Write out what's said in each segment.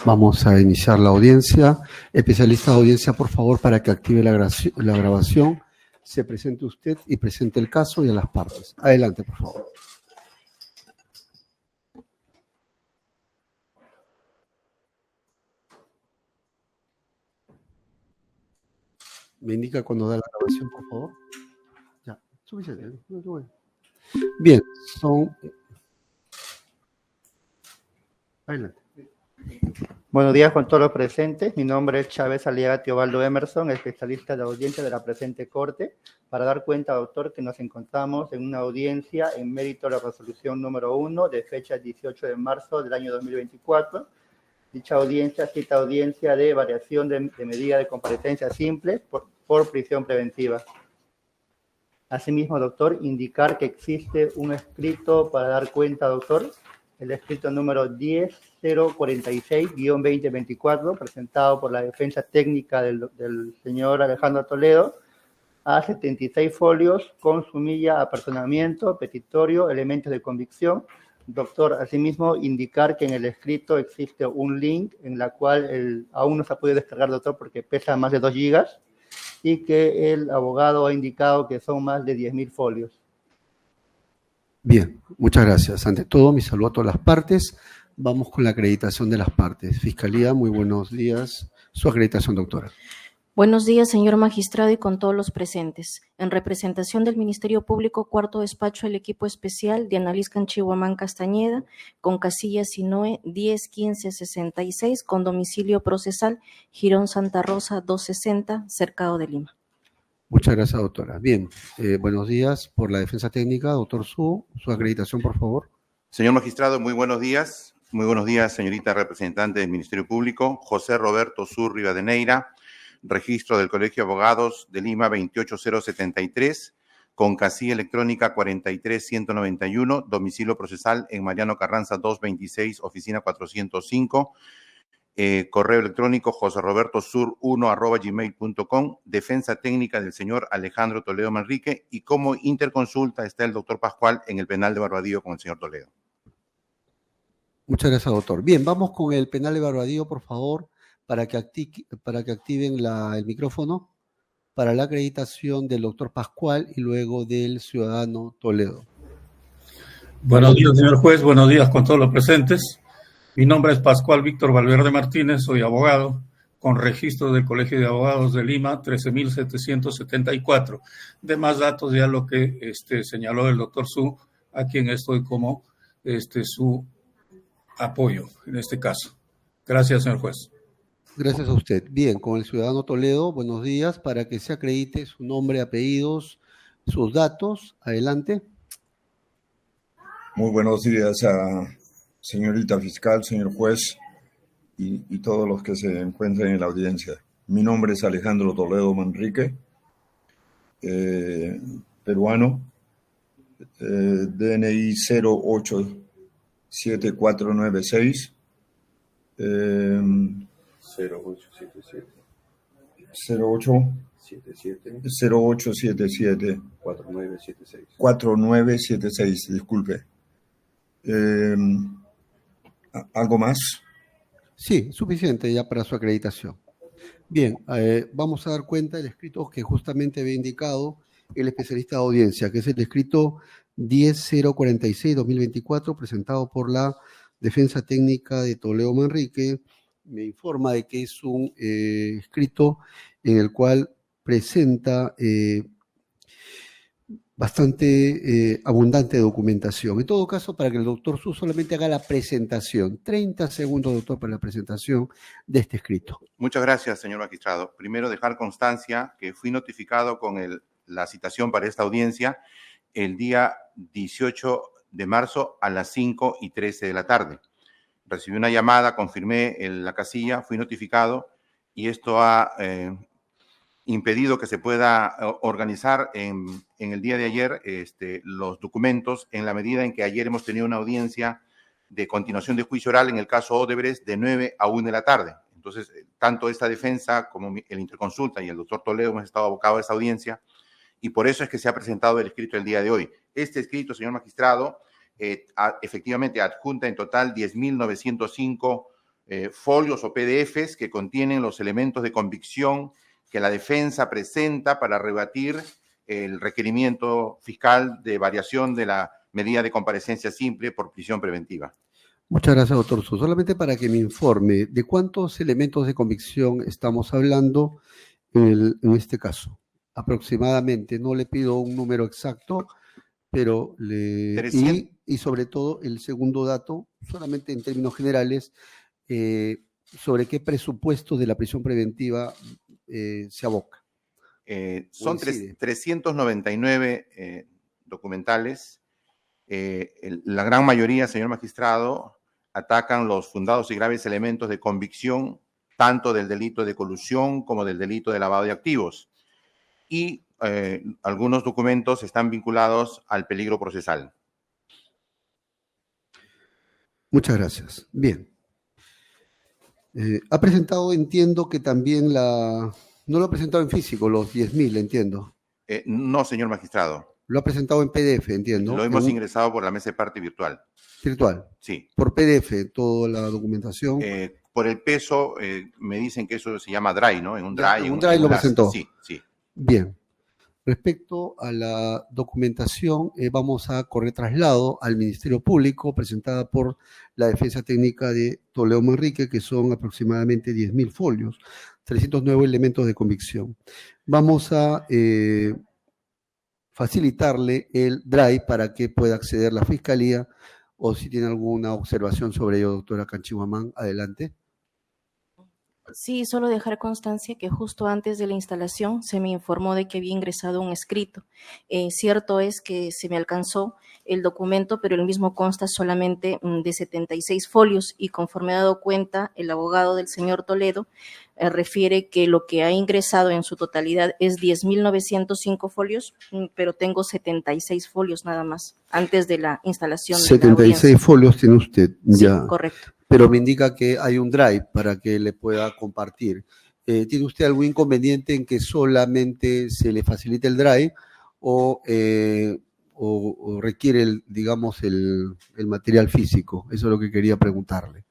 Vamos a iniciar la audiencia. Especialista de audiencia, por favor, para que active la grabación, se presente usted y presente el caso y a las partes. Adelante, por favor. Me indica cuando da la grabación, por favor. Ya, suficiente. Bien, Adelante. Buenos días con todos los presentes. Mi nombre es Chávez Aliaga Teobaldo Emerson, especialista de audiencia de la presente Corte, para dar cuenta, doctor, que nos encontramos en una audiencia en mérito a la resolución número 1 de fecha 18 de marzo del año 2024. Dicha audiencia cita audiencia de variación de medida de comparecencia simple por prisión preventiva. Asimismo, doctor, indicar que existe un escrito para dar cuenta, doctor, el escrito número 10046-2024, presentado por la defensa técnica del señor Alejandro Toledo, a 76 folios con sumilla, apersonamiento, petitorio, elementos de convicción. Doctor, asimismo, indicar que en el escrito existe un link en la cual aún no se ha podido descargar, doctor, porque pesa más de 2 gigas, y que el abogado ha indicado que son más de 10.000 folios. Bien, muchas gracias. Ante todo, mi saludo a todas las partes. Vamos con la acreditación de las partes. Fiscalía, muy buenos días. Su acreditación, doctora. Buenos días, señor magistrado, y con todos los presentes. En representación del Ministerio Público, cuarto despacho del equipo especial de Analiscan Chihuamán Castañeda, con casilla Sinoe 101566, con domicilio procesal Girón Santa Rosa 260, Cercado de Lima. Muchas gracias, doctora. Bien, buenos días. Por la defensa técnica, doctor su acreditación, por favor. Señor magistrado, muy buenos días. Muy buenos días, señorita representante del Ministerio Público. José Roberto Sur Rivadeneira, registro del Colegio de Abogados de Lima 28073, con casilla electrónica 43191, domicilio procesal en Mariano Carranza 226, oficina 405. Correo electrónico joserobertosur1@gmail.com, defensa técnica del señor Alejandro Toledo Manrique, y como interconsulta está el doctor Pascual en el penal de Barbadillo con el señor Toledo. Muchas gracias, doctor. Bien, vamos con el penal de Barbadillo, por favor, para que activen el micrófono para la acreditación del doctor Pascual y luego del ciudadano Toledo. Buenos días, señor juez. Buenos días con todos los presentes. Mi nombre es Pascual Víctor Valverde Martínez, soy abogado con registro del Colegio de Abogados de Lima 13.774. Demás datos ya lo que señaló el doctor Su, a quien estoy como su apoyo en este caso. Gracias, señor juez. Gracias a usted. Bien, con el ciudadano Toledo, buenos días, para que se acredite su nombre, apellidos, sus datos. Adelante. Muy buenos días a señorita fiscal, señor juez y todos los que se encuentran en la audiencia. Mi nombre es Alejandro Toledo Manrique, peruano, DNI 087496. 0877 0877 4976, disculpe. ¿Algo más? Sí, suficiente ya para su acreditación. Bien, vamos a dar cuenta del escrito que justamente había indicado el especialista de audiencia, que es el escrito 10046-2024, presentado por la defensa técnica de Toledo Manrique. Me informa de que es un escrito en el cual presenta bastante abundante documentación. En todo caso, para que el doctor Su solamente haga la presentación. 30 segundos, doctor, para la presentación de este escrito. Muchas gracias, señor magistrado. Primero, dejar constancia que fui notificado con la citación para esta audiencia el día 18 de marzo a las 5:13 de la tarde. Recibí una llamada, confirmé la casilla, fui notificado y esto ha impedido que se pueda organizar en el día de ayer los documentos, en la medida en que ayer hemos tenido una audiencia de continuación de juicio oral en el caso Odebrecht de 9 a 1 de la tarde. Entonces, tanto esta defensa como el interconsulta y el doctor Toledo hemos estado abocados a esa audiencia y por eso es que se ha presentado el escrito el día de hoy. Este escrito, señor magistrado, efectivamente adjunta en total 10.905 folios o PDFs que contienen los elementos de convicción que la defensa presenta para rebatir el requerimiento fiscal de variación de la medida de comparecencia simple por prisión preventiva. Muchas gracias, doctor Su. Solamente para que me informe, ¿de cuántos elementos de convicción estamos hablando en este caso? Aproximadamente, no le pido un número exacto, pero y sobre todo el segundo dato, solamente en términos generales, sobre qué presupuesto de la prisión preventiva se aboca. Son 399 documentales. La gran mayoría, señor magistrado, atacan los fundados y graves elementos de convicción, tanto del delito de colusión como del delito de lavado de activos. Y algunos documentos están vinculados al peligro procesal. Muchas gracias. Bien. Ha presentado, entiendo que también no lo ha presentado en físico, los 10.000, entiendo. No, señor magistrado. Lo ha presentado en PDF, entiendo. Lo hemos ingresado por la mesa de parte virtual. ¿Virtual? Sí. Por PDF, toda la documentación. Por el peso, me dicen que eso se llama Drive, ¿no? En un Drive. En un Drive lo presentó. Sí, sí. Bien. Respecto a la documentación, vamos a correr traslado al Ministerio Público, presentada por la Defensa Técnica de Toledo Manrique, que son aproximadamente 10.000 folios, 309 elementos de convicción. Vamos a facilitarle el Drive para que pueda acceder a la Fiscalía, o si tiene alguna observación sobre ello, doctora Canchihuamán, adelante. Sí, solo dejar constancia que justo antes de la instalación se me informó de que había ingresado un escrito. Cierto es que se me alcanzó el documento, pero el mismo consta solamente de 76 folios y conforme ha dado cuenta el abogado del señor Toledo, refiere que lo que ha ingresado en su totalidad es 10.905 folios, pero tengo 76 folios nada más antes de la instalación. 76 folios tiene usted, ya. Sí, correcto. Pero me indica que hay un Drive para que le pueda compartir. ¿Tiene usted algún inconveniente en que solamente se le facilite el Drive o requiere, el material físico? Eso es lo que quería preguntarle.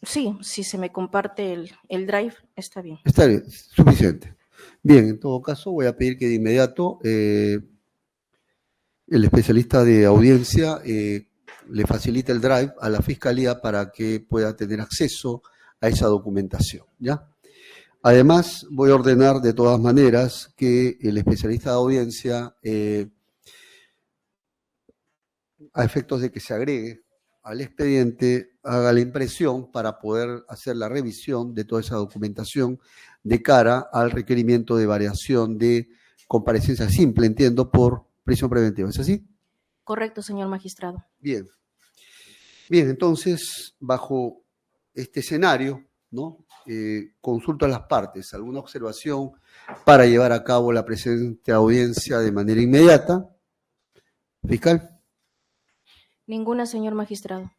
Sí, si se me comparte el Drive, está bien. Está bien, suficiente. Bien, en todo caso voy a pedir que de inmediato el especialista de audiencia le facilita el Drive a la Fiscalía para que pueda tener acceso a esa documentación, ¿ya? Además, voy a ordenar de todas maneras que el especialista de audiencia, a efectos de que se agregue al expediente, haga la impresión para poder hacer la revisión de toda esa documentación de cara al requerimiento de variación de comparecencia simple, entiendo, por prisión preventiva. ¿Es así? Correcto, señor magistrado. Bien. Bien, entonces, bajo este escenario, ¿no? Consulto a las partes. ¿Alguna observación para llevar a cabo la presente audiencia de manera inmediata? Fiscal. Ninguna, señor magistrado.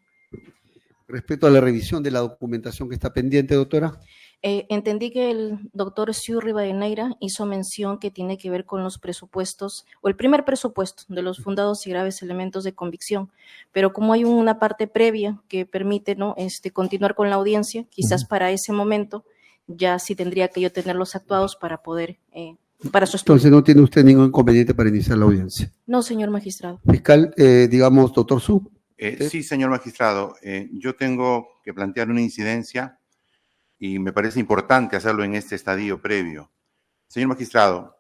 Respecto a la revisión de la documentación que está pendiente, doctora. Entendí que el doctor Siu Rivadeneira hizo mención que tiene que ver con los presupuestos, o el primer presupuesto de los fundados y graves elementos de convicción, pero como hay una parte previa que permite, ¿no?, continuar con la audiencia, quizás para ese momento ya sí tendría que yo tenerlos actuados para poder, para su estudio. Entonces no tiene usted ningún inconveniente para iniciar la audiencia. No, señor magistrado. Fiscal, doctor Su. Sí, señor magistrado, yo tengo que plantear una incidencia y me parece importante hacerlo en este estadio previo. Señor magistrado,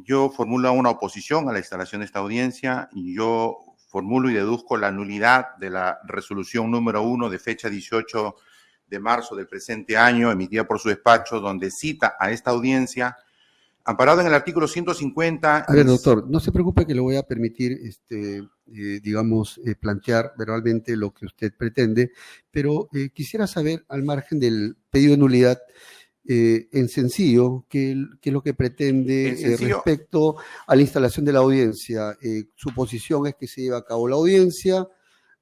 yo formulo una oposición a la instalación de esta audiencia y yo formulo y deduzco la nulidad de la resolución número 1 de fecha 18 de marzo del presente año, emitida por su despacho, donde cita a esta audiencia, amparado en el artículo 150. A ver, doctor, no se preocupe que le voy a permitir, plantear verbalmente lo que usted pretende, pero quisiera saber, al margen del pedido de nulidad, en sencillo, ¿qué es lo que pretende respecto a la instalación de la audiencia? ¿Su posición es que se lleve a cabo la audiencia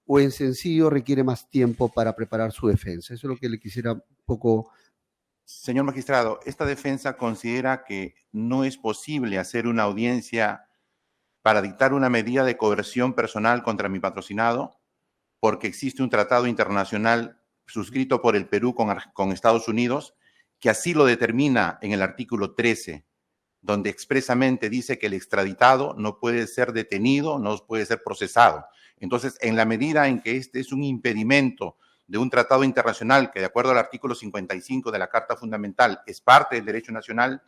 o en sencillo requiere más tiempo para preparar su defensa? Eso es lo que le quisiera un poco... Señor magistrado, esta defensa considera que no es posible hacer una audiencia para dictar una medida de coerción personal contra mi patrocinado, porque existe un tratado internacional suscrito por el Perú con Estados Unidos, que así lo determina en el artículo 13, donde expresamente dice que el extraditado no puede ser detenido, no puede ser procesado. Entonces, en la medida en que este es un impedimento de un tratado internacional que, de acuerdo al artículo 55 de la Carta Fundamental, es parte del derecho nacional,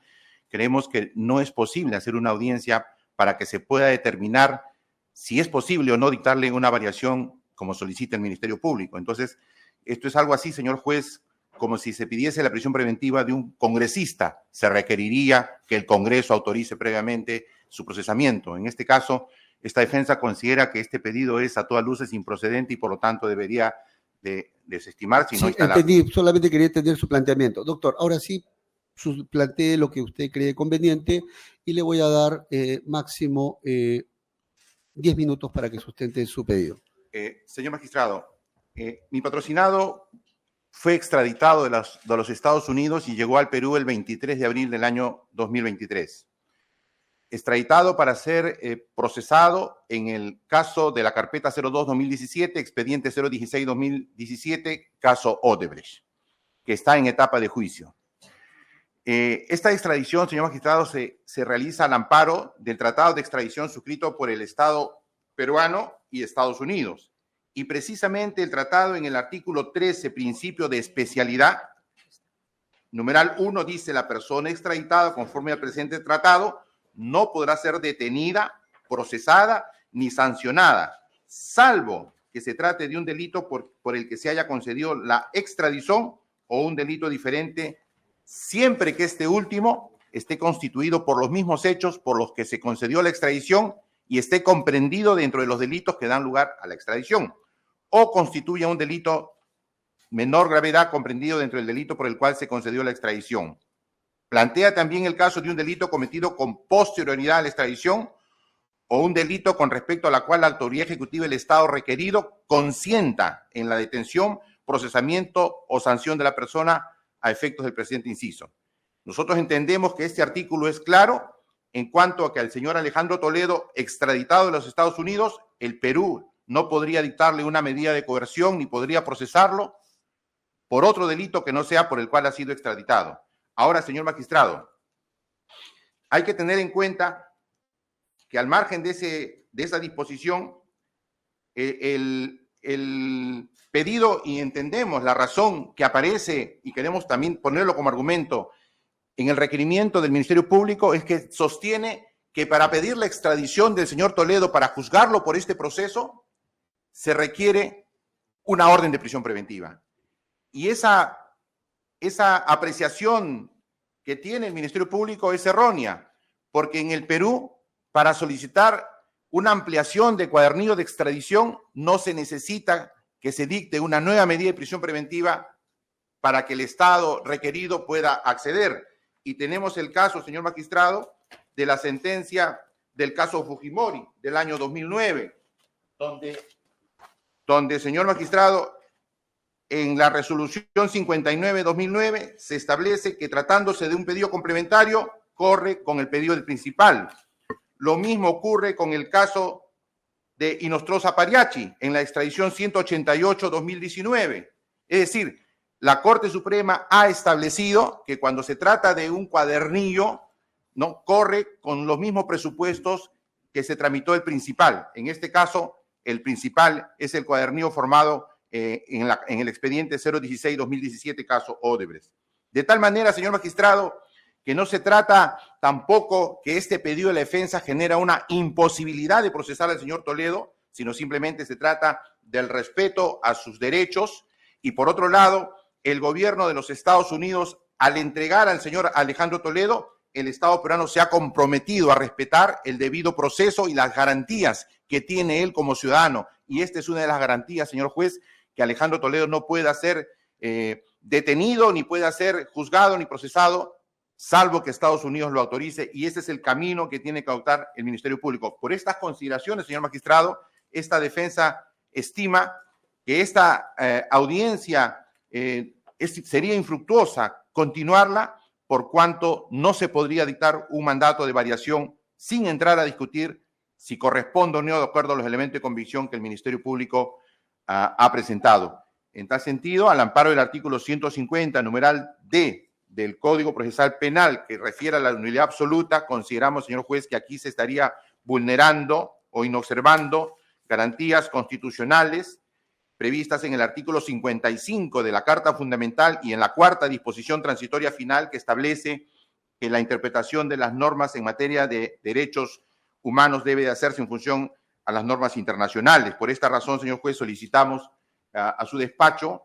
creemos que no es posible hacer una audiencia para que se pueda determinar si es posible o no dictarle una variación como solicita el Ministerio Público. Entonces, esto es algo así, señor juez, como si se pidiese la prisión preventiva de un congresista. Se requeriría que el Congreso autorice previamente su procesamiento. En este caso, esta defensa considera que este pedido es a todas luces improcedente y por lo tanto debería de desestimarse y no instalarse. Entendí, solamente quería entender su planteamiento. Doctor, ahora sí, plantee lo que usted cree conveniente y le voy a dar máximo 10 minutos para que sustente su pedido. Señor magistrado, mi patrocinado fue extraditado de los Estados Unidos y llegó al Perú el 23 de abril del año 2023. Extraditado para ser procesado en el caso de la carpeta 02-2017, expediente 016-2017, caso Odebrecht, que está en etapa de juicio. Esta extradición, señor magistrado, se realiza al amparo del tratado de extradición suscrito por el Estado peruano y Estados Unidos. Y precisamente el tratado en el artículo 13, principio de especialidad, numeral 1, dice: la persona extraditada conforme al presente tratado no podrá ser detenida, procesada ni sancionada, salvo que se trate de un delito por el que se haya concedido la extradición o un delito diferente, siempre que este último esté constituido por los mismos hechos por los que se concedió la extradición y esté comprendido dentro de los delitos que dan lugar a la extradición, o constituya un delito menor gravedad comprendido dentro del delito por el cual se concedió la extradición. Plantea también el caso de un delito cometido con posterioridad a la extradición o un delito con respecto a la cual la autoridad ejecutiva del Estado requerido consienta en la detención, procesamiento o sanción de la persona a efectos del presente inciso. Nosotros entendemos que este artículo es claro en cuanto a que al señor Alejandro Toledo, extraditado de los Estados Unidos, el Perú no podría dictarle una medida de coerción ni podría procesarlo por otro delito que no sea por el cual ha sido extraditado. Ahora, señor magistrado, hay que tener en cuenta que al margen de esa disposición, el pedido, y entendemos la razón que aparece, y queremos también ponerlo como argumento en el requerimiento del Ministerio Público, es que sostiene que para pedir la extradición del señor Toledo, para juzgarlo por este proceso, se requiere una orden de prisión preventiva. Y esa apreciación que tiene el Ministerio Público es errónea, porque en el Perú, para solicitar una ampliación de cuadernillo de extradición, no se necesita que se dicte una nueva medida de prisión preventiva para que el Estado requerido pueda acceder. Y tenemos el caso, señor magistrado, de la sentencia del caso Fujimori del año 2009, donde, señor magistrado, en la resolución 59-2009 se establece que tratándose de un pedido complementario, corre con el pedido del principal. Lo mismo ocurre con el caso de Inostroza Pariachi en la extradición 188-2019. Es decir, la Corte Suprema ha establecido que cuando se trata de un cuadernillo, no corre con los mismos presupuestos que se tramitó el principal. En este caso, el principal es el cuadernillo formado en el expediente 016-2017, caso Odebrecht. De tal manera, señor magistrado, que no se trata tampoco que este pedido de la defensa genera una imposibilidad de procesar al señor Toledo, sino simplemente se trata del respeto a sus derechos. Y por otro lado, el gobierno de los Estados Unidos, al entregar al señor Alejandro Toledo, el Estado peruano se ha comprometido a respetar el debido proceso y las garantías que tiene él como ciudadano. Y esta es una de las garantías, señor juez, que Alejandro Toledo no pueda ser detenido, ni pueda ser juzgado, ni procesado, salvo que Estados Unidos lo autorice, y ese es el camino que tiene que adoptar el Ministerio Público. Por estas consideraciones, señor magistrado, esta defensa estima que esta audiencia sería infructuosa continuarla, por cuanto no se podría dictar un mandato de variación sin entrar a discutir si corresponde o no de acuerdo a los elementos de convicción que el Ministerio Público ha presentado. En tal sentido, al amparo del artículo 150, numeral D del Código Procesal Penal, que refiere a la nulidad absoluta, consideramos, señor juez, que aquí se estaría vulnerando o inobservando garantías constitucionales previstas en el artículo 55 de la Carta Fundamental y en la cuarta disposición transitoria final, que establece que la interpretación de las normas en materia de derechos humanos debe de hacerse en función a las normas internacionales. Por esta razón, señor juez, solicitamos a su despacho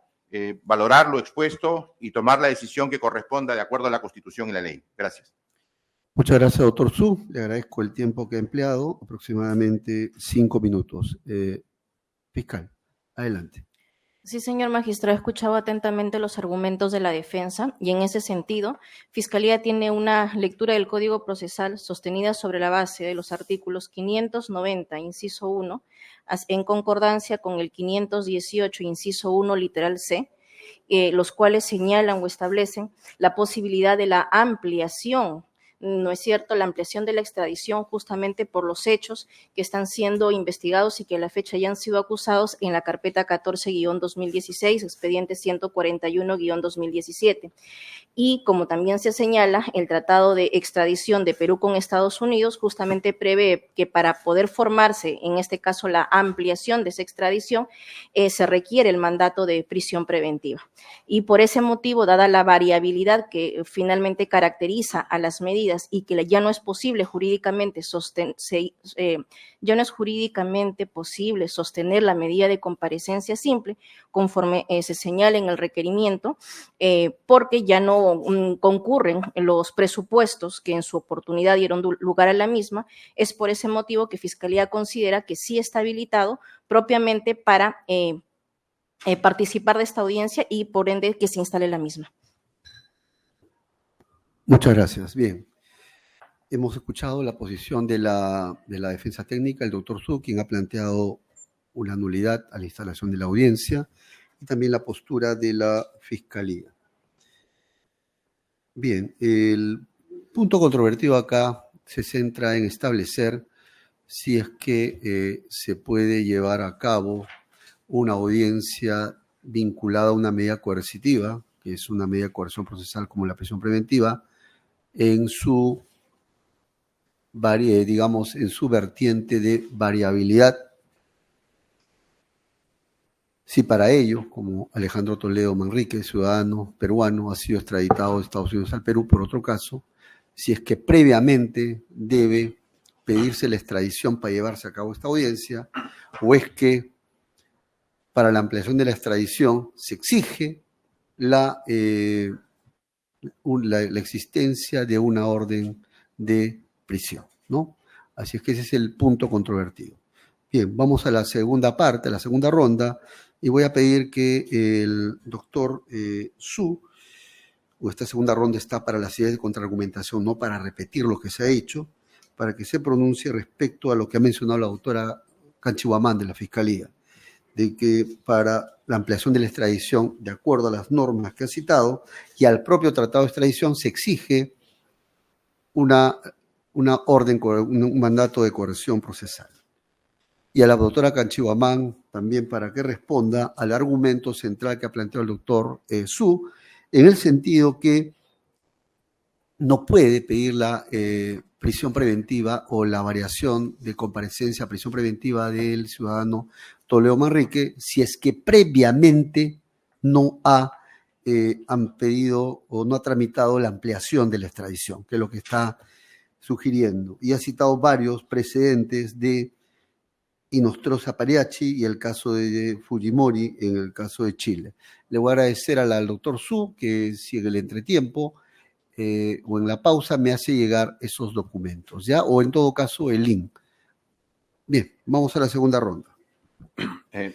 valorar lo expuesto y tomar la decisión que corresponda de acuerdo a la Constitución y la ley. Gracias. Muchas gracias, doctor Su. Le agradezco el tiempo que ha empleado, aproximadamente 5 minutos. Fiscal, adelante. Sí, señor magistrado, he escuchado atentamente los argumentos de la defensa y en ese sentido, Fiscalía tiene una lectura del Código Procesal sostenida sobre la base de los artículos 590, inciso 1, en concordancia con el 518, inciso 1, literal C, los cuales señalan o establecen la posibilidad de la ampliación, ¿no es cierto?, la ampliación de la extradición justamente por los hechos que están siendo investigados y que a la fecha ya han sido acusados en la carpeta 14-2016, expediente 141-2017. Y como también se señala, el Tratado de Extradición de Perú con Estados Unidos justamente prevé que para poder formarse, en este caso la ampliación de esa extradición, se requiere el mandato de prisión preventiva. Y por ese motivo, dada la variabilidad que finalmente caracteriza a las medidas y que ya no es posible jurídicamente sostener la medida de comparecencia simple, conforme se señala en el requerimiento, porque ya no concurren los presupuestos que en su oportunidad dieron lugar a la misma. Es por ese motivo que Fiscalía considera que sí está habilitado propiamente para participar de esta audiencia y por ende que se instale la misma. Muchas gracias. Bien. Hemos escuchado la posición de la defensa técnica, el doctor Su, quien ha planteado una nulidad a la instalación de la audiencia, y también la postura de la Fiscalía. Bien, el punto controvertido acá se centra en establecer si es que se puede llevar a cabo una audiencia vinculada a una medida coercitiva, que es una medida de coerción procesal como la prisión preventiva, en su vertiente de variabilidad. Si para ello, como Alejandro Toledo Manrique, ciudadano peruano, ha sido extraditado de Estados Unidos al Perú, por otro caso, si es que previamente debe pedirse la extradición para llevarse a cabo esta audiencia, o es que para la ampliación de la extradición se exige la existencia de una orden de prisión, ¿no? Así es que ese es el punto controvertido. Bien, vamos a la segunda parte, a la segunda ronda, y voy a pedir que el doctor Su, o esta segunda ronda está para las ideas de contraargumentación, no para repetir lo que se ha hecho, para que se pronuncie respecto a lo que ha mencionado la doctora Canchihuamán de la Fiscalía, de que para la ampliación de la extradición, de acuerdo a las normas que ha citado, y al propio Tratado de Extradición se exige una orden, un mandato de coerción procesal. Y a la doctora Canchihuamán también para que responda al argumento central que ha planteado el doctor Su, en el sentido que no puede pedir la prisión preventiva o la variación de comparecencia a prisión preventiva del ciudadano Toledo Manrique si es que previamente no han pedido o no ha tramitado la ampliación de la extradición, que es lo que está sugiriendo. Y ha citado varios precedentes de Inostroza Pariachi y el caso de Fujimori en el caso de Chile. Le voy a agradecer al doctor Su que si en el entretiempo o en la pausa me hace llegar esos documentos, ¿ya? O en todo caso el link. Bien, vamos a la segunda ronda.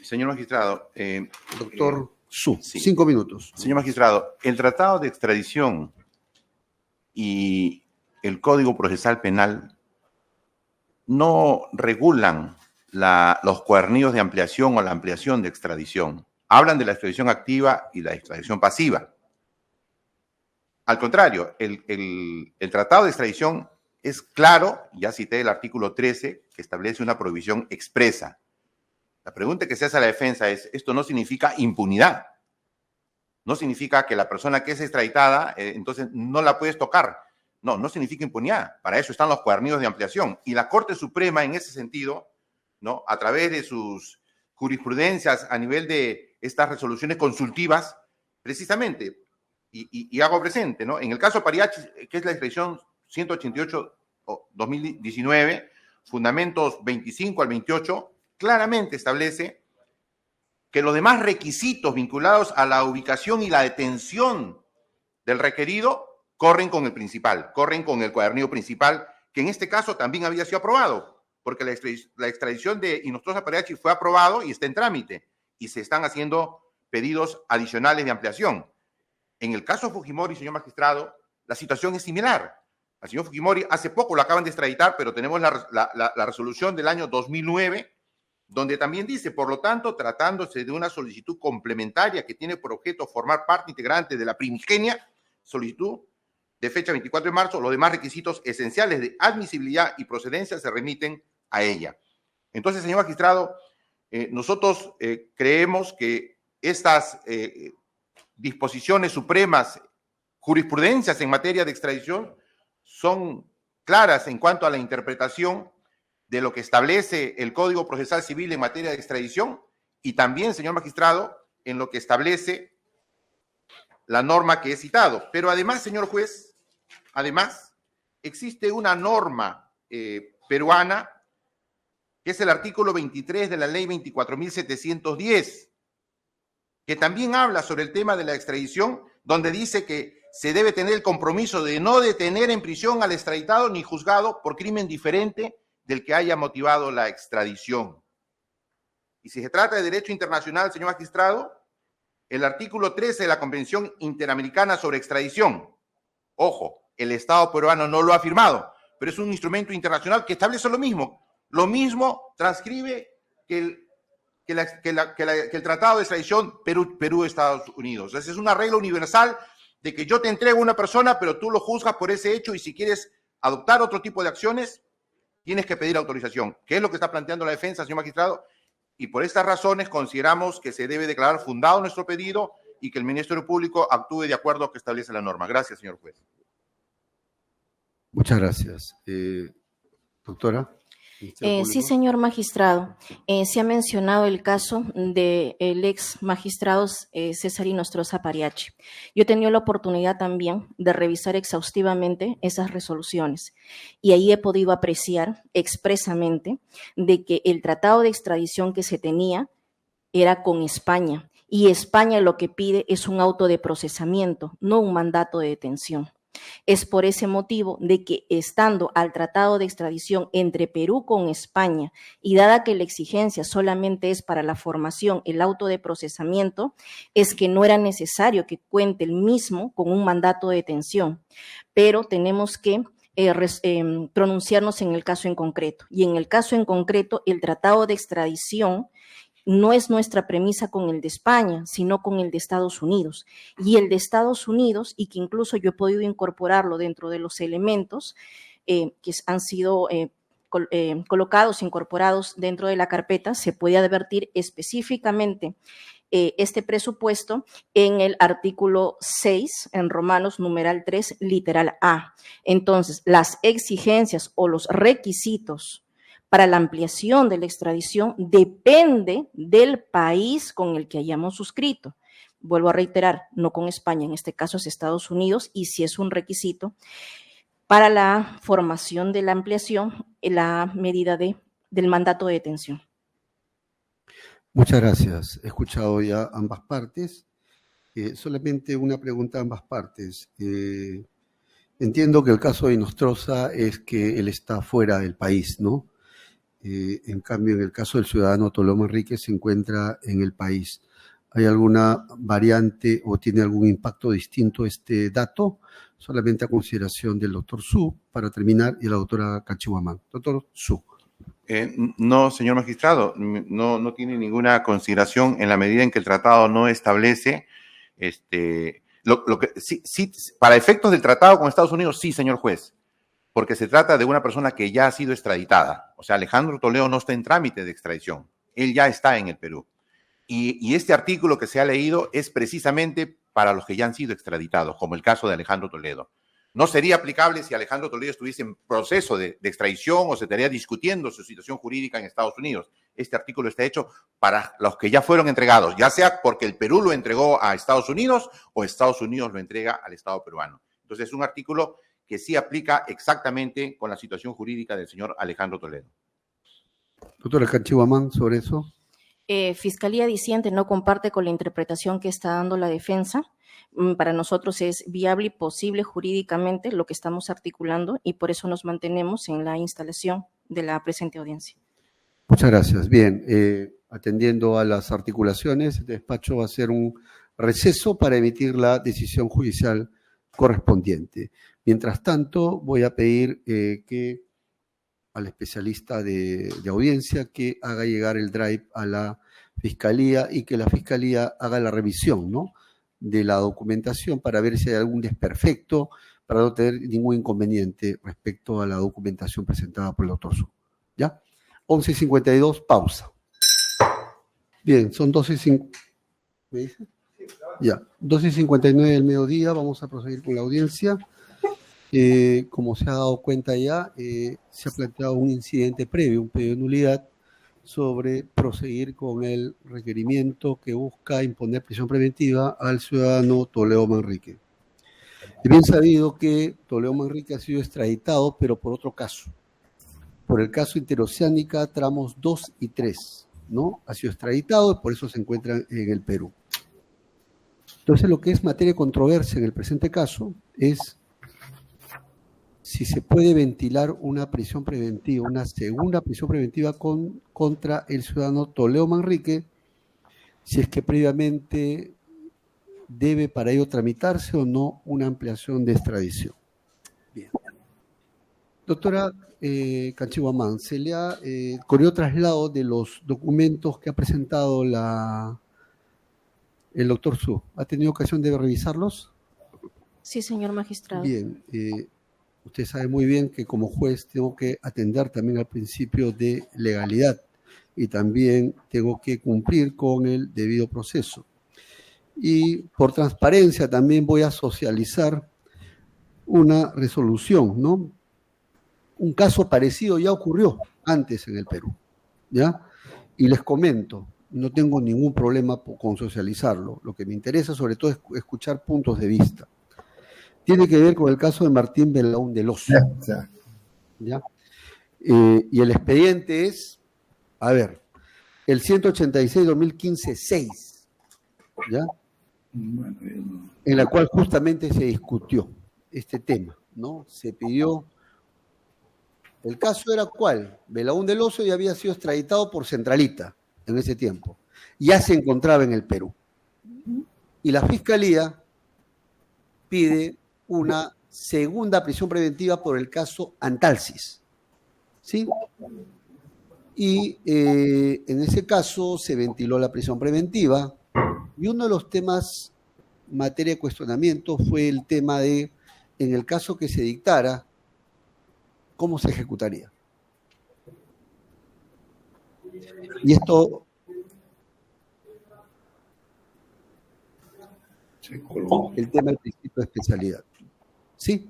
Señor magistrado. Doctor Su, sí. 5 minutos. Señor magistrado, el Tratado de Extradición y el Código Procesal Penal no regulan los cuadernillos de ampliación o la ampliación de extradición. Hablan de la extradición activa y la extradición pasiva. Al contrario, el Tratado de Extradición es claro, ya cité el artículo 13, que establece una prohibición expresa. La pregunta que se hace a la defensa es, esto no significa impunidad. No significa que la persona que es extraditada, entonces no la puedes tocar. No, no significa impunidad. Para eso están los cuadernillos de ampliación. Y la Corte Suprema, en ese sentido, ¿no?, a través de sus jurisprudencias a nivel de estas resoluciones consultivas, precisamente, y hago presente, ¿no?, en el caso Pariachi, que es la expresión 188/2019, fundamentos 25 al 28, claramente establece que los demás requisitos vinculados a la ubicación y la detención del requerido corren con el principal, corren con el cuadernillo principal, que en este caso también había sido aprobado, porque la extradición de Inostroza Pariachi fue aprobado y está en trámite, y se están haciendo pedidos adicionales de ampliación. En el caso Fujimori, señor magistrado, la situación es similar. Al señor Fujimori hace poco lo acaban de extraditar, pero tenemos la resolución del año 2009, donde también dice, por lo tanto, tratándose de una solicitud complementaria que tiene por objeto formar parte integrante de la primigenia solicitud de fecha 24 de marzo, los demás requisitos esenciales de admisibilidad y procedencia se remiten a ella. Entonces, señor magistrado, nosotros creemos que estas disposiciones supremas, jurisprudencias en materia de extradición, son claras en cuanto a la interpretación de lo que establece el Código Procesal Civil en materia de extradición y también, señor magistrado, en lo que establece la norma que he citado. Pero además, señor juez, además, existe una norma peruana, que es el artículo 23 de la ley 24.710, que también habla sobre el tema de la extradición, donde dice que se debe tener el compromiso de no detener en prisión al extraditado ni juzgado por crimen diferente del que haya motivado la extradición. Y si se trata de derecho internacional, señor magistrado, el artículo 13 de la Convención Interamericana sobre Extradición, ojo, el Estado peruano no lo ha firmado, pero es un instrumento internacional que establece lo mismo transcribe que el Tratado de Extradición Perú-Estados Unidos. Entonces es una regla universal de que yo te entrego a una persona, pero tú lo juzgas por ese hecho y si quieres adoptar otro tipo de acciones, tienes que pedir autorización, que es lo que está planteando la defensa, señor magistrado, y por estas razones consideramos que se debe declarar fundado nuestro pedido y que el Ministerio Público actúe de acuerdo a lo que establece la norma. Gracias, señor juez. Muchas gracias. Doctora. Sí, señor magistrado. Se ha mencionado el caso del ex magistrado César Inostroza Pariachi. Yo he tenido la oportunidad también de revisar exhaustivamente esas resoluciones y ahí he podido apreciar expresamente de que el tratado de extradición que se tenía era con España y España lo que pide es un auto de procesamiento, no un mandato de detención. Es por ese motivo de que estando al tratado de extradición entre Perú con España y dada que la exigencia solamente es para la formación, el auto de procesamiento, es que no era necesario que cuente el mismo con un mandato de detención, pero tenemos que pronunciarnos en el caso en concreto. Y en el caso en concreto, el tratado de extradición no es nuestra premisa con el de España, sino con el de Estados Unidos. Y el de Estados Unidos, y que incluso yo he podido incorporarlo dentro de los elementos que han sido colocados, incorporados dentro de la carpeta, se puede advertir específicamente este presupuesto en el artículo 6, en Romanos, numeral 3, literal A. Entonces, las exigencias o los requisitos para la ampliación de la extradición depende del país con el que hayamos suscrito. Vuelvo a reiterar, no con España, en este caso es Estados Unidos, y si es un requisito para la formación de la ampliación, la medida del mandato de detención. Muchas gracias. He escuchado ya ambas partes. Solamente una pregunta a ambas partes. Entiendo que el caso de Inostroza es que él está fuera del país, ¿no? En cambio, en el caso del ciudadano Toloma Enríquez se encuentra en el país. ¿Hay alguna variante o tiene algún impacto distinto este dato? Solamente a consideración del doctor Su, para terminar, y la doctora Cachihuamán. Doctor Su. No, señor magistrado, no tiene ninguna consideración en la medida en que el tratado no establece lo que sí, para efectos del tratado con Estados Unidos, sí, señor juez, porque se trata de una persona que ya ha sido extraditada. O sea, Alejandro Toledo no está en trámite de extradición. Él ya está en el Perú. Y este artículo que se ha leído es precisamente para los que ya han sido extraditados, como el caso de Alejandro Toledo. No sería aplicable si Alejandro Toledo estuviese en proceso de extradición o se estaría discutiendo su situación jurídica en Estados Unidos. Este artículo está hecho para los que ya fueron entregados, ya sea porque el Perú lo entregó a Estados Unidos o Estados Unidos lo entrega al Estado peruano. Entonces es un artículo que sí aplica exactamente con la situación jurídica del señor Alejandro Toledo. Doctora Canchihuamán, sobre eso. Fiscalía diciente no comparte con la interpretación que está dando la defensa. Para nosotros es viable y posible jurídicamente lo que estamos articulando y por eso nos mantenemos en la instalación de la presente audiencia. Muchas gracias. Bien, atendiendo a las articulaciones, el despacho va a hacer un receso para emitir la decisión judicial correspondiente. Mientras tanto, voy a pedir que al especialista de audiencia que haga llegar el drive a la Fiscalía y que la Fiscalía haga la revisión, ¿no?, de la documentación para ver si hay algún desperfecto, para no tener ningún inconveniente respecto a la documentación presentada por el doctor Su. ¿Ya? 11:52, pausa. Bien, son 12:50. ¿Me dice? Ya, 12:59 del mediodía, vamos a proseguir con la audiencia. Como se ha dado cuenta ya, se ha planteado un incidente previo, un pedido de nulidad, sobre proseguir con el requerimiento que busca imponer prisión preventiva al ciudadano Toledo Manrique. Es bien sabido que Toledo Manrique ha sido extraditado, pero por otro caso, por el caso Interoceánica, tramos 2 y 3, ¿no? Ha sido extraditado y por eso se encuentra en el Perú. Entonces, lo que es materia de controversia en el presente caso es si se puede ventilar una prisión preventiva, una segunda prisión preventiva contra el ciudadano Toledo Manrique, si es que previamente debe para ello tramitarse o no una ampliación de extradición. Bien. Doctora Canchihuamán, se le ha corrido traslado de los documentos que ha presentado el doctor Su. ¿Ha tenido ocasión de revisarlos? Sí, señor magistrado. Bien. Usted sabe muy bien que como juez tengo que atender también al principio de legalidad y también tengo que cumplir con el debido proceso. Y por transparencia también voy a socializar una resolución, ¿no? Un caso parecido ya ocurrió antes en el Perú, ¿ya? Y les comento, no tengo ningún problema con socializarlo. Lo que me interesa sobre todo es escuchar puntos de vista. Tiene que ver con el caso de Martín Belaún del Oso. ¿Ya? Y el expediente es, a ver, el 186-2015-6, ¿ya? En la cual justamente se discutió este tema, ¿no? Se pidió, el caso era ¿cuál? Belaún del Oso ya había sido extraditado por Centralita en ese tiempo. Ya se encontraba en el Perú. Y la Fiscalía pide una segunda prisión preventiva por el caso Antalsis, ¿sí? Y en ese caso se ventiló la prisión preventiva y uno de los temas, materia de cuestionamiento, fue el tema de, en el caso que se dictara, ¿cómo se ejecutaría? Y esto... el tema del principio de especialidad. Sí,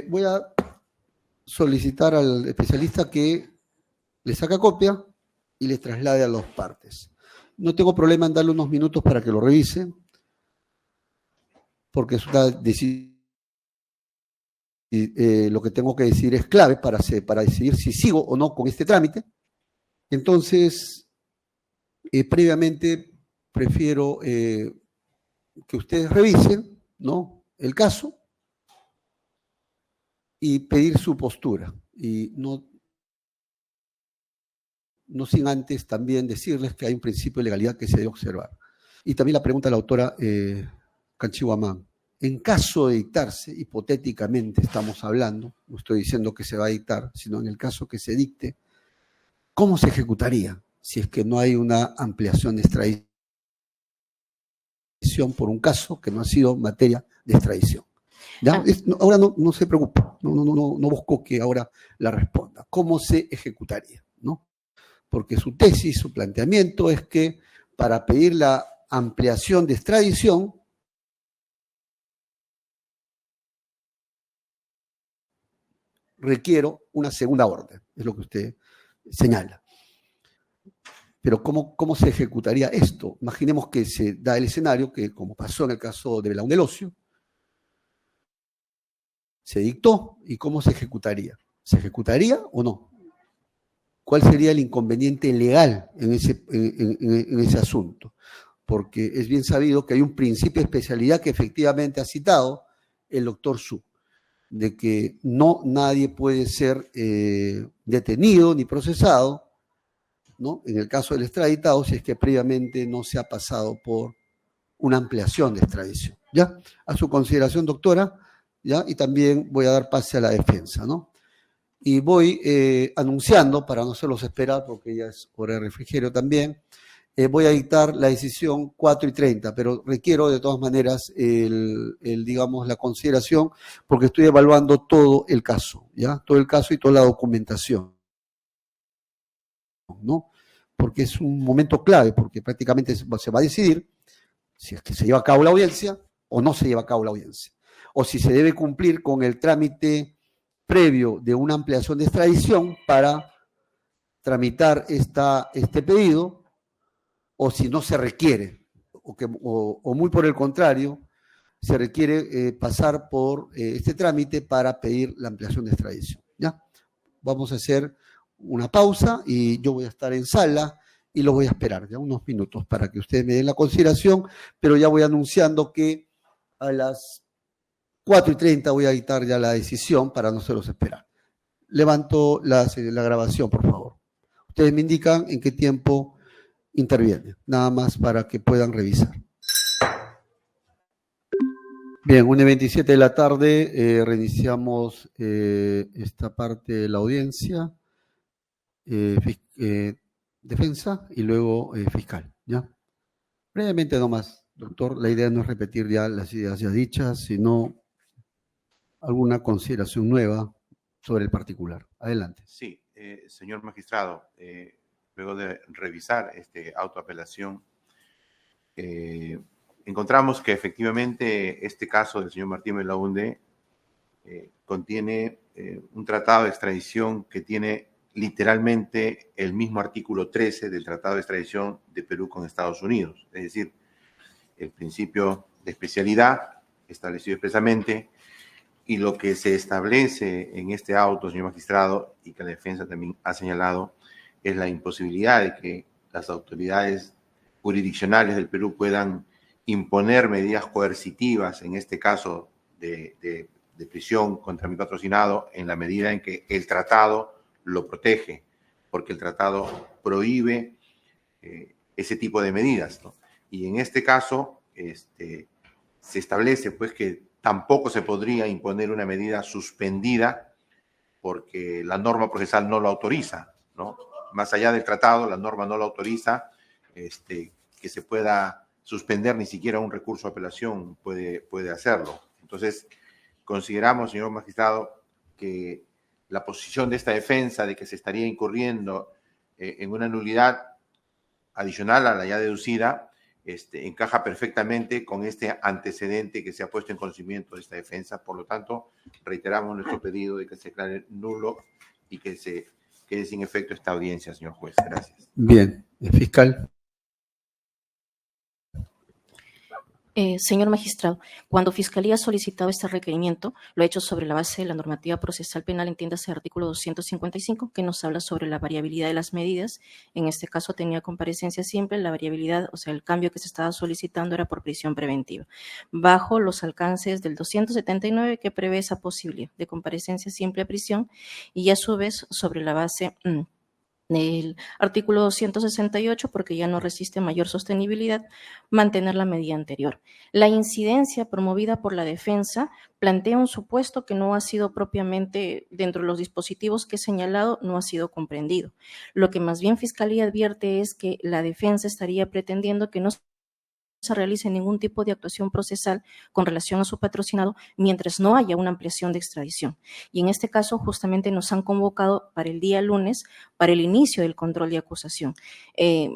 voy a solicitar al especialista que le saque copia y les traslade a las partes. No tengo problema en darle unos minutos para que lo revise, porque es una decisión. Lo que tengo que decir es clave para decidir si sigo o no con este trámite. Entonces, previamente prefiero que ustedes revisen, ¿no?, el caso y pedir su postura. Y no sin antes también decirles que hay un principio de legalidad que se debe observar. Y también la pregunta de la autora Canchihuamán. En caso de dictarse, hipotéticamente estamos hablando, no estoy diciendo que se va a dictar, sino en el caso que se dicte, ¿cómo se ejecutaría si es que no hay una ampliación de extradición por un caso que no ha sido materia de extradición? ¿Ya? Ahora no se preocupe, no busco que ahora la responda. ¿Cómo se ejecutaría? ¿No? porque su tesis, su planteamiento es que para pedir la ampliación de extradición requiero una segunda orden, es lo que usted señala. Pero ¿cómo se ejecutaría esto? Imaginemos que se da el escenario que, como pasó en el caso de Belaún del Ocio, se dictó, ¿y cómo se ejecutaría? ¿Se ejecutaría o no? ¿Cuál sería el inconveniente legal en ese asunto? Porque es bien sabido que hay un principio de especialidad que efectivamente ha citado el doctor Su, de que nadie puede ser detenido ni procesado, ¿no?, en el caso del extraditado, si es que previamente no se ha pasado por una ampliación de extradición. ¿Ya? A su consideración, doctora, ¿ya? Y también voy a dar pase a la defensa, ¿no? Y voy anunciando, para no hacerlos esperar, porque ya es hora de refrigerio también, voy a dictar la decisión 4:30, pero requiero de todas maneras digamos, la consideración, porque estoy evaluando todo el caso, ¿ya? Todo el caso y toda la documentación, ¿no? Porque es un momento clave, porque prácticamente se va a decidir si es que se lleva a cabo la audiencia o no se lleva a cabo la audiencia, o si se debe cumplir con el trámite previo de una ampliación de extradición para tramitar este pedido, o si no se requiere, o muy por el contrario, se requiere pasar por este trámite para pedir la ampliación de extradición. ¿Ya? Vamos a hacer una pausa y yo voy a estar en sala y lo voy a esperar ya unos minutos para que ustedes me den la consideración, pero ya voy anunciando que a las 4:30 voy a dictar ya la decisión para no hacerlos esperar. Levanto la grabación, por favor. Ustedes me indican en qué tiempo interviene, nada más para que puedan revisar. Bien, 1:27 de la tarde, reiniciamos esta parte de la audiencia, defensa y luego fiscal, ¿ya? Brevemente nomás, doctor, la idea no es repetir ya las ideas ya dichas, sino alguna consideración nueva sobre el particular. Adelante. Sí, señor magistrado, luego de revisar este autoapelación, encontramos que efectivamente este caso del señor Martín Belaúnde contiene un tratado de extradición que tiene literalmente el mismo artículo 13 del Tratado de Extradición de Perú con Estados Unidos, es decir, el principio de especialidad establecido expresamente, y lo que se establece en este auto, señor magistrado, y que la defensa también ha señalado, es la imposibilidad de que las autoridades jurisdiccionales del Perú puedan imponer medidas coercitivas, en este caso de prisión contra mi patrocinado, en la medida en que el tratado lo protege, porque el tratado prohíbe ese tipo de medidas, ¿no? Y en este caso se establece pues que tampoco se podría imponer una medida suspendida porque la norma procesal no lo autoriza, ¿no? Más allá del tratado, la norma no lo autoriza, que se pueda suspender, ni siquiera un recurso de apelación puede hacerlo. Entonces, consideramos, señor magistrado, que la posición de esta defensa de que se estaría incurriendo en una nulidad adicional a la ya deducida, encaja perfectamente con este antecedente que se ha puesto en conocimiento de esta defensa. Por lo tanto, reiteramos nuestro pedido de que se declare nulo y que se quede sin efecto esta audiencia, señor juez. Gracias. Bien, fiscal. Señor magistrado, cuando Fiscalía ha solicitado este requerimiento, lo ha hecho sobre la base de la normativa procesal penal, entiéndase el artículo 255, que nos habla sobre la variabilidad de las medidas. En este caso tenía comparecencia simple, la variabilidad, o sea, el cambio que se estaba solicitando era por prisión preventiva, bajo los alcances del 279 que prevé esa posibilidad de comparecencia simple a prisión, y a su vez sobre la base del artículo 268, porque ya no resiste mayor sostenibilidad, mantener la medida anterior. La incidencia promovida por la defensa plantea un supuesto que no ha sido propiamente, dentro de los dispositivos que he señalado, no ha sido comprendido. Lo que más bien Fiscalía advierte es que la defensa estaría pretendiendo que no se realice ningún tipo de actuación procesal con relación a su patrocinado mientras no haya una ampliación de extradición. Y en este caso justamente nos han convocado para el día lunes para el inicio del control de acusación.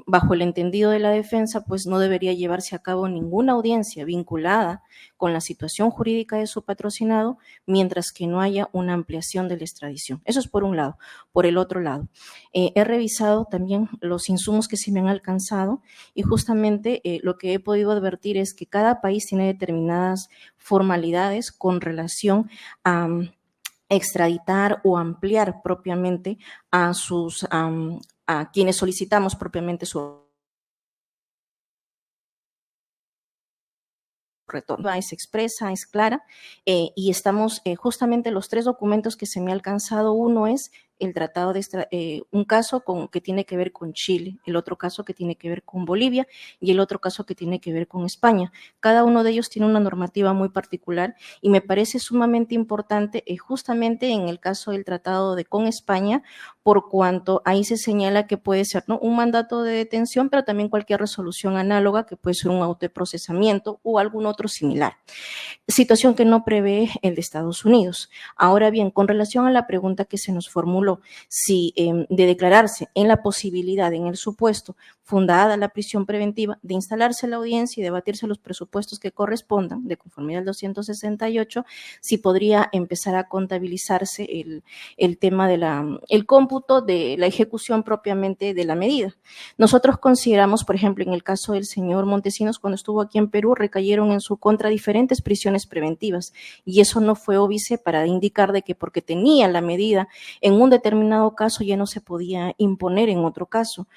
Bajo el entendido de la defensa, pues no debería llevarse a cabo ninguna audiencia vinculada con la situación jurídica de su patrocinado mientras que no haya una ampliación de la extradición. Eso es por un lado. Por el otro lado, he revisado también los insumos que se me han alcanzado y justamente lo que he podido advertir es que cada país tiene determinadas formalidades con relación a extraditar o ampliar propiamente a quienes solicitamos propiamente su retorno. Es expresa, es clara, y estamos justamente los 3 documentos que se me ha alcanzado. Uno es el tratado de un caso que tiene que ver con Chile, el otro caso que tiene que ver con Bolivia y el otro caso que tiene que ver con España. Cada uno de ellos tiene una normativa muy particular y me parece sumamente importante justamente en el caso del tratado con España, por cuanto ahí se señala que puede ser, ¿no?, un mandato de detención, pero también cualquier resolución análoga que puede ser un autoprocesamiento o algún otro similar. Situación que no prevé el de Estados Unidos. Ahora bien, con relación a la pregunta que se nos formuló, si de declararse en la posibilidad, en el supuesto, fundada la prisión preventiva, de instalarse la audiencia y debatirse los presupuestos que correspondan, de conformidad al 268, si podría empezar a contabilizarse el tema el cómputo de la ejecución propiamente de la medida. Nosotros consideramos, por ejemplo, en el caso del señor Montesinos, cuando estuvo aquí en Perú, recayeron en su contra diferentes prisiones preventivas y eso no fue óbice para indicar de que porque tenía la medida en un determinado caso ya no se podía imponer en otro caso.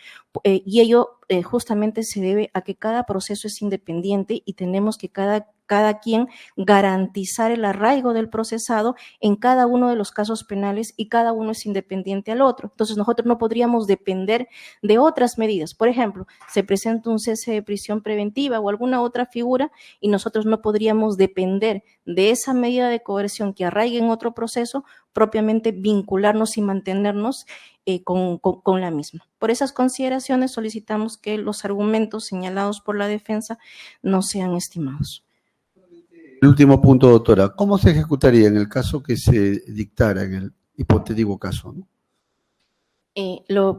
Y ello justamente se debe a que cada proceso es independiente y tenemos que cada quien garantizar el arraigo del procesado en cada uno de los casos penales y cada uno es independiente al otro. Entonces nosotros no podríamos depender de otras medidas. Por ejemplo, se presenta un cese de prisión preventiva o alguna otra figura y nosotros no podríamos depender de esa medida de coerción que arraigue en otro proceso, propiamente vincularnos y mantenernos con la misma. Por esas consideraciones solicitamos que los argumentos señalados por la defensa no sean estimados. El último punto, doctora. ¿Cómo se ejecutaría en el caso que se dictara, en el hipotético caso, ¿no?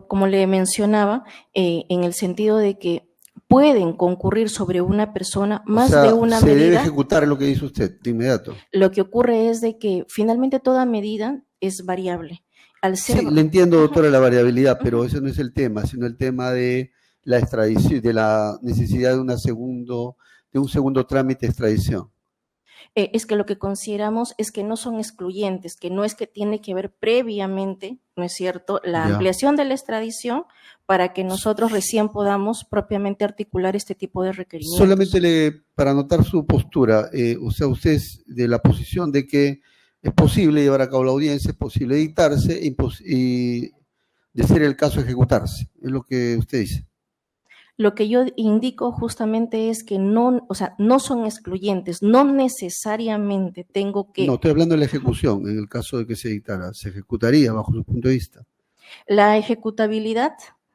Como le mencionaba, en el sentido de que pueden concurrir sobre una persona más de una medida. Se debe ejecutar lo que dice usted de inmediato. Lo que ocurre es de que finalmente toda medida es variable. Al ser... Sí, le entiendo, doctora, la variabilidad, pero ese no es el tema, sino el tema de la extradición, de la necesidad de un segundo trámite de extradición. Es que lo que consideramos es que no son excluyentes, que no es que tiene que ver previamente, ¿no es cierto?, la ampliación de la extradición para que nosotros recién podamos propiamente articular este tipo de requerimientos. Solamente para anotar su postura, o sea, usted es de la posición de que es posible llevar a cabo la audiencia, es posible dictarse y de ser el caso ejecutarse, es lo que usted dice. Lo que yo indico justamente es que no son excluyentes, no necesariamente tengo que... No, estoy hablando de la ejecución, en el caso de que se dictara, se ejecutaría bajo su punto de vista. La ejecutabilidad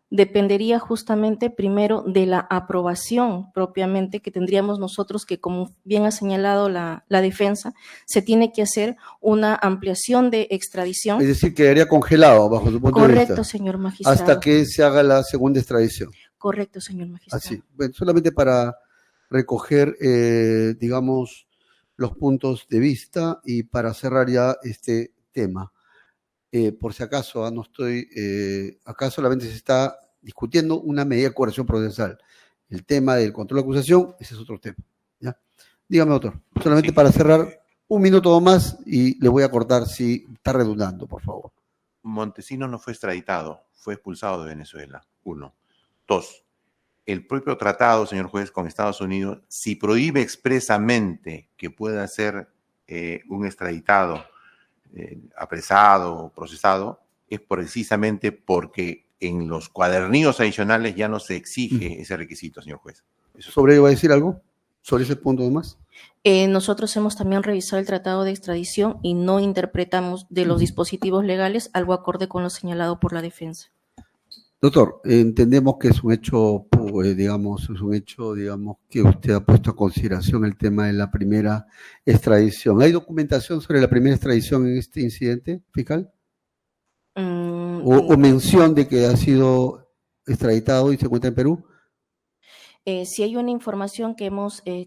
dependería justamente primero de la aprobación propiamente que tendríamos nosotros, que como bien ha señalado la defensa, se tiene que hacer una ampliación de extradición. Es decir, quedaría congelado bajo su punto de vista. Correcto, señor magistrado. Hasta que se haga la segunda extradición. Correcto, señor magistrado. Así, bueno, solamente para recoger, digamos, los puntos de vista y para cerrar ya este tema. Por si acaso, no estoy, acá solamente se está discutiendo una medida de coerción procesal. El tema del control de acusación, ese es otro tema. ¿Ya? Dígame, doctor, solamente para cerrar, un minuto más y le voy a cortar si está redundando, por favor. Montesinos no fue extraditado, fue expulsado de Venezuela, 1. 2. El propio tratado, señor juez, con Estados Unidos, si prohíbe expresamente que pueda ser un extraditado, apresado o procesado, es precisamente porque en los cuadernillos adicionales ya no se exige ese requisito, señor juez. ¿Sobre ello va a decir algo? ¿Sobre ese punto más? Nosotros hemos también revisado el tratado de extradición y no interpretamos de los dispositivos legales algo acorde con lo señalado por la defensa. Doctor, entendemos que es un hecho, digamos, que usted ha puesto a consideración el tema de la primera extradición. ¿Hay documentación sobre la primera extradición en este incidente, fiscal? ¿O mención de que ha sido extraditado y se encuentra en Perú? Si hay una información que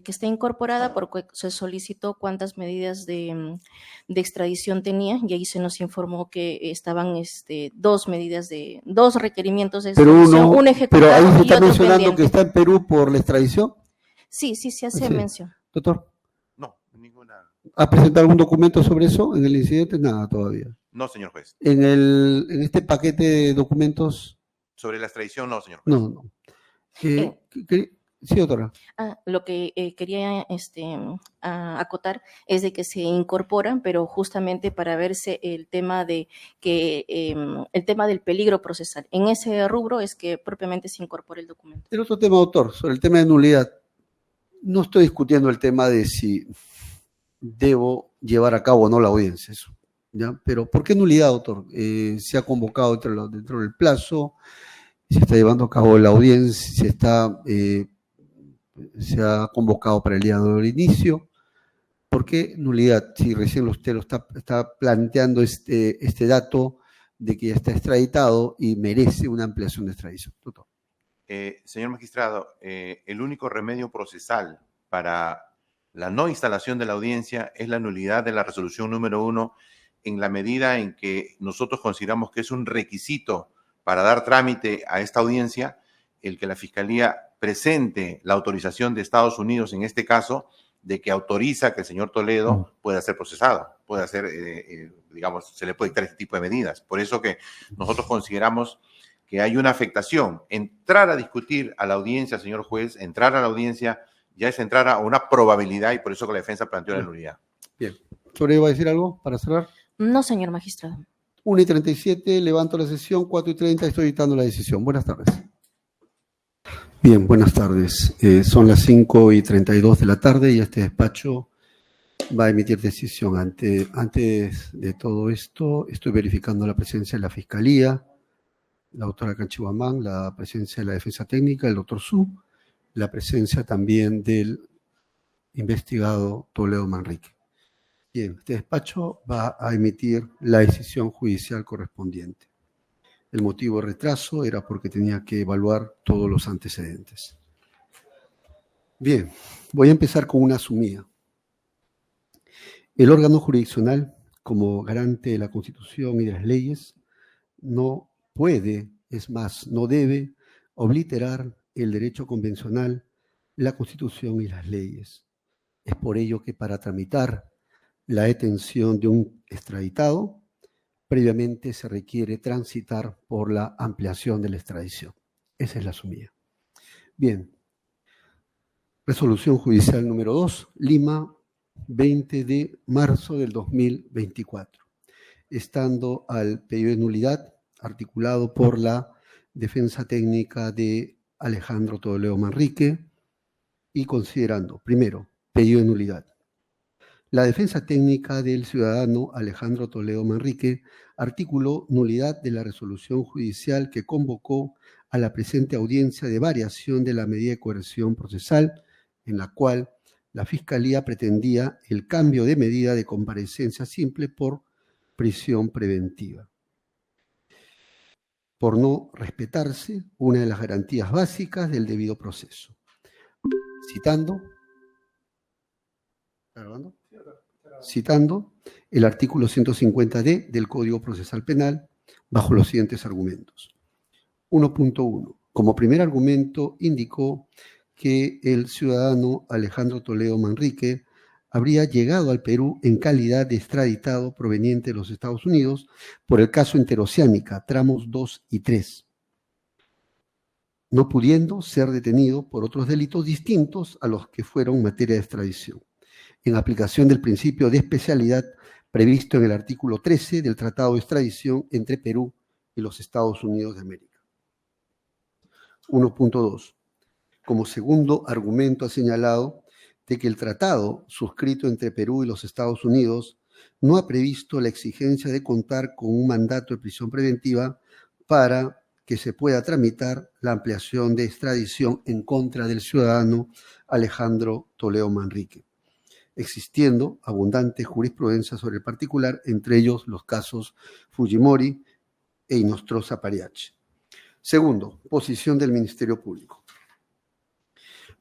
está incorporada porque se solicitó cuántas medidas de extradición tenía y ahí se nos informó que estaban dos requerimientos de extradición, uno ejecutado pero ahí se y está otro mencionando pendiente. que está en Perú por la extradición. Sí, se hace Sí. mención. Doctor, No, ninguna. ¿ha presentado algún documento sobre eso en el incidente? Nada todavía. No, señor juez. En este paquete de documentos, Sobre la extradición, no, señor juez. no. Sí, doctora. Lo que quería acotar es de que se incorporan, pero justamente para verse el tema del peligro procesal. En ese rubro es que propiamente se incorpora el documento. El otro tema, doctor, sobre el tema de nulidad. No estoy discutiendo el tema de si debo llevar a cabo o no la audiencia, eso, ¿ya? Pero ¿por qué nulidad, doctor? Se ha convocado dentro del plazo, se está llevando a cabo la audiencia, se ha convocado para el día del inicio. ¿Por qué nulidad? Si recién usted lo está planteando este dato de que ya está extraditado y merece una ampliación de extradición, doctor. Señor magistrado, el único remedio procesal para la no instalación de la audiencia es la nulidad de la resolución número 1 en la medida en que nosotros consideramos que es un requisito para dar trámite a esta audiencia el que la Fiscalía presente la autorización de Estados Unidos, en este caso, de que autoriza que el señor Toledo pueda ser procesado, pueda ser, digamos, se le puede dictar este tipo de medidas. Por eso que nosotros consideramos que hay una afectación. Entrar a discutir a la audiencia, señor juez, entrar a la audiencia ya es entrar a una probabilidad y por eso que la defensa planteó la nulidad. Bien. ¿Sobre ello va a decir algo para cerrar? No, señor magistrado. 1:37, levanto la sesión, 4:30, estoy dictando la decisión. Buenas tardes. Bien, buenas tardes. Son las 5:32 de la tarde y este despacho va a emitir decisión. Antes de todo esto, estoy verificando la presencia de la Fiscalía, la doctora Canchihuamán, la presencia de la Defensa Técnica, el doctor Su, la presencia también del investigado Toledo Manrique. Bien, este despacho va a emitir la decisión judicial correspondiente. El motivo de retraso era porque tenía que evaluar todos los antecedentes. Bien, voy a empezar con una sumida. El órgano jurisdiccional, como garante de la Constitución y de las leyes, no puede, es más, no debe obliterar el derecho convencional, la Constitución y las leyes. Es por ello que para tramitar la detención de un extraditado, previamente se requiere transitar por la ampliación de la extradición. Esa es la sumida. Bien. Resolución judicial número 2, Lima, 20 de marzo del 2024. Estando al pedido de nulidad articulado por la defensa técnica de Alejandro Toledo Manrique y considerando, primero, pedido de nulidad. La defensa técnica del ciudadano Alejandro Toledo Manrique articuló nulidad de la resolución judicial que convocó a la presente audiencia de variación de la medida de coerción procesal, en la cual la Fiscalía pretendía el cambio de medida de comparecencia simple por prisión preventiva, por no respetarse una de las garantías básicas del debido proceso. Citando el artículo 150D del Código Procesal Penal bajo los siguientes argumentos. 1.1. Como primer argumento indicó que el ciudadano Alejandro Toledo Manrique habría llegado al Perú en calidad de extraditado proveniente de los Estados Unidos por el caso Interoceánica, tramos 2 y 3, no pudiendo ser detenido por otros delitos distintos a los que fueron materia de extradición, en aplicación del principio de especialidad previsto en el artículo 13 del Tratado de Extradición entre Perú y los Estados Unidos de América. 1.2. Como segundo argumento ha señalado de que el tratado suscrito entre Perú y los Estados Unidos no ha previsto la exigencia de contar con un mandato de prisión preventiva para que se pueda tramitar la ampliación de extradición en contra del ciudadano Alejandro Toledo Manrique, existiendo abundante jurisprudencia sobre el particular, entre ellos los casos Fujimori e Inostroza Pariachi. Segundo, posición del Ministerio Público.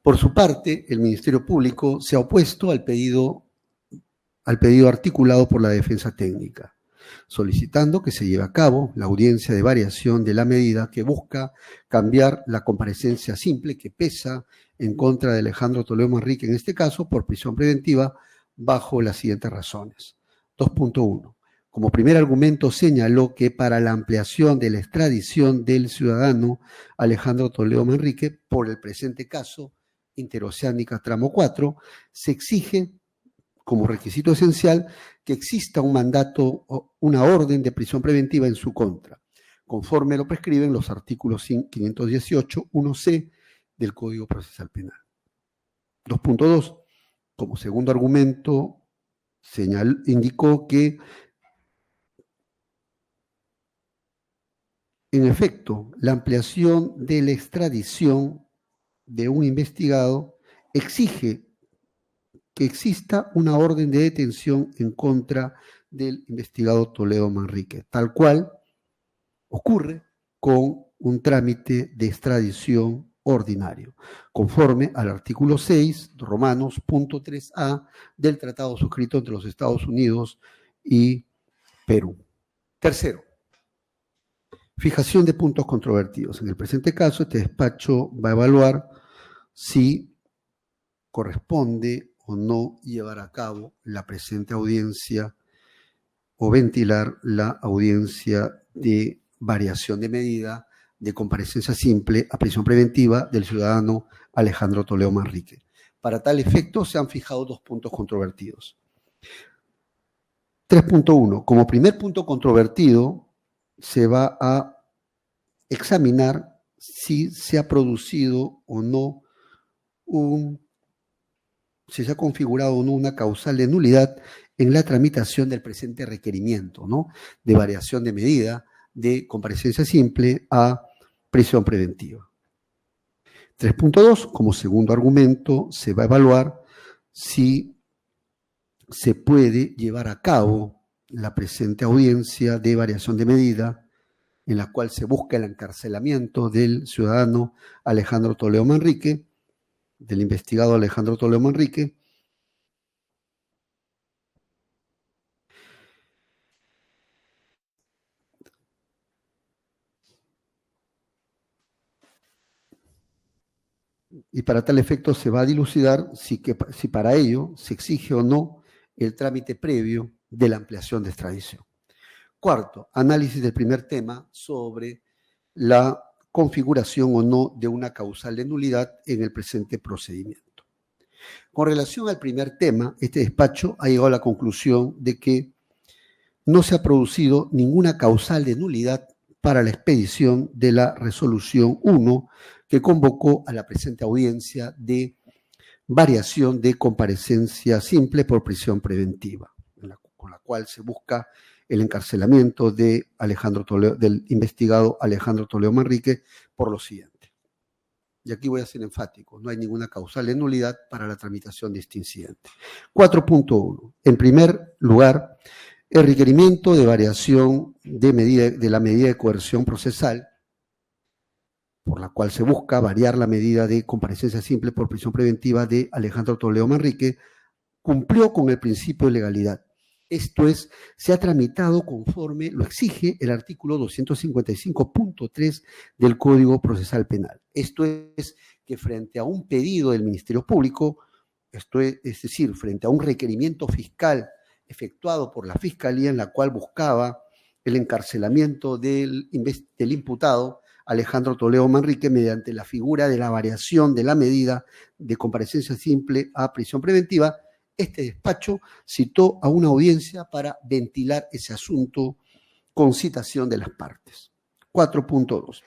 Por su parte, el Ministerio Público se ha opuesto al pedido articulado por la defensa técnica, solicitando que se lleve a cabo la audiencia de variación de la medida que busca cambiar la comparecencia simple que pesa en contra de Alejandro Toledo Manrique, en este caso por prisión preventiva, bajo las siguientes razones. 2.1. Como primer argumento señaló que para la ampliación de la extradición del ciudadano Alejandro Toledo Manrique por el presente caso Interoceánica Tramo 4, se exige como requisito esencial que exista un mandato o una orden de prisión preventiva en su contra, conforme lo prescriben los artículos 518, 1c del Código Procesal Penal. 2.2. Como segundo argumento, indicó que, en efecto, la ampliación de la extradición de un investigado exige que exista una orden de detención en contra del investigado Toledo Manrique, tal cual ocurre con un trámite de extradición ordinario, conforme al artículo 6, Romanos, punto 3a del tratado suscrito entre los Estados Unidos y Perú. Tercero, fijación de puntos controvertidos. En el presente caso, este despacho va a evaluar si corresponde o no llevar a cabo la presente audiencia o ventilar la audiencia de variación de medida de comparecencia simple a prisión preventiva del ciudadano Alejandro Toledo Manrique. Para tal efecto se han fijado 2 puntos controvertidos. 3.1. Como primer punto controvertido se va a examinar si se ha producido o no si se ha configurado o no una causal de nulidad en la tramitación del presente requerimiento, ¿no?, de variación de medida de comparecencia simple a prisión preventiva. 3.2, como segundo argumento, se va a evaluar si se puede llevar a cabo la presente audiencia de variación de medida en la cual se busca el encarcelamiento del ciudadano Alejandro Toledo Manrique, del investigado Alejandro Toledo Manrique, y para tal efecto se va a dilucidar si para ello se exige o no el trámite previo de la ampliación de extradición. Cuarto, análisis del primer tema sobre la configuración o no de una causal de nulidad en el presente procedimiento. Con relación al primer tema, este despacho ha llegado a la conclusión de que no se ha producido ninguna causal de nulidad para la expedición de la resolución 1 que convocó a la presente audiencia de variación de comparecencia simple por prisión preventiva, con la cual se busca el encarcelamiento de del investigado Alejandro Toledo Manrique por lo siguiente. Y aquí voy a ser enfático, no hay ninguna causal de nulidad para la tramitación de este incidente. 4.1. En primer lugar, el requerimiento de variación de la medida de coerción procesal, por la cual se busca variar la medida de comparecencia simple por prisión preventiva de Alejandro Toledo Manrique, cumplió con el principio de legalidad. Esto es, se ha tramitado conforme lo exige el artículo 255.3 del Código Procesal Penal. Esto es, que frente a un pedido del Ministerio Público, es decir, frente a un requerimiento fiscal efectuado por la Fiscalía en la cual buscaba el encarcelamiento del imputado Alejandro Toledo Manrique mediante la figura de la variación de la medida de comparecencia simple a prisión preventiva, este despacho citó a una audiencia para ventilar ese asunto con citación de las partes. 4.2.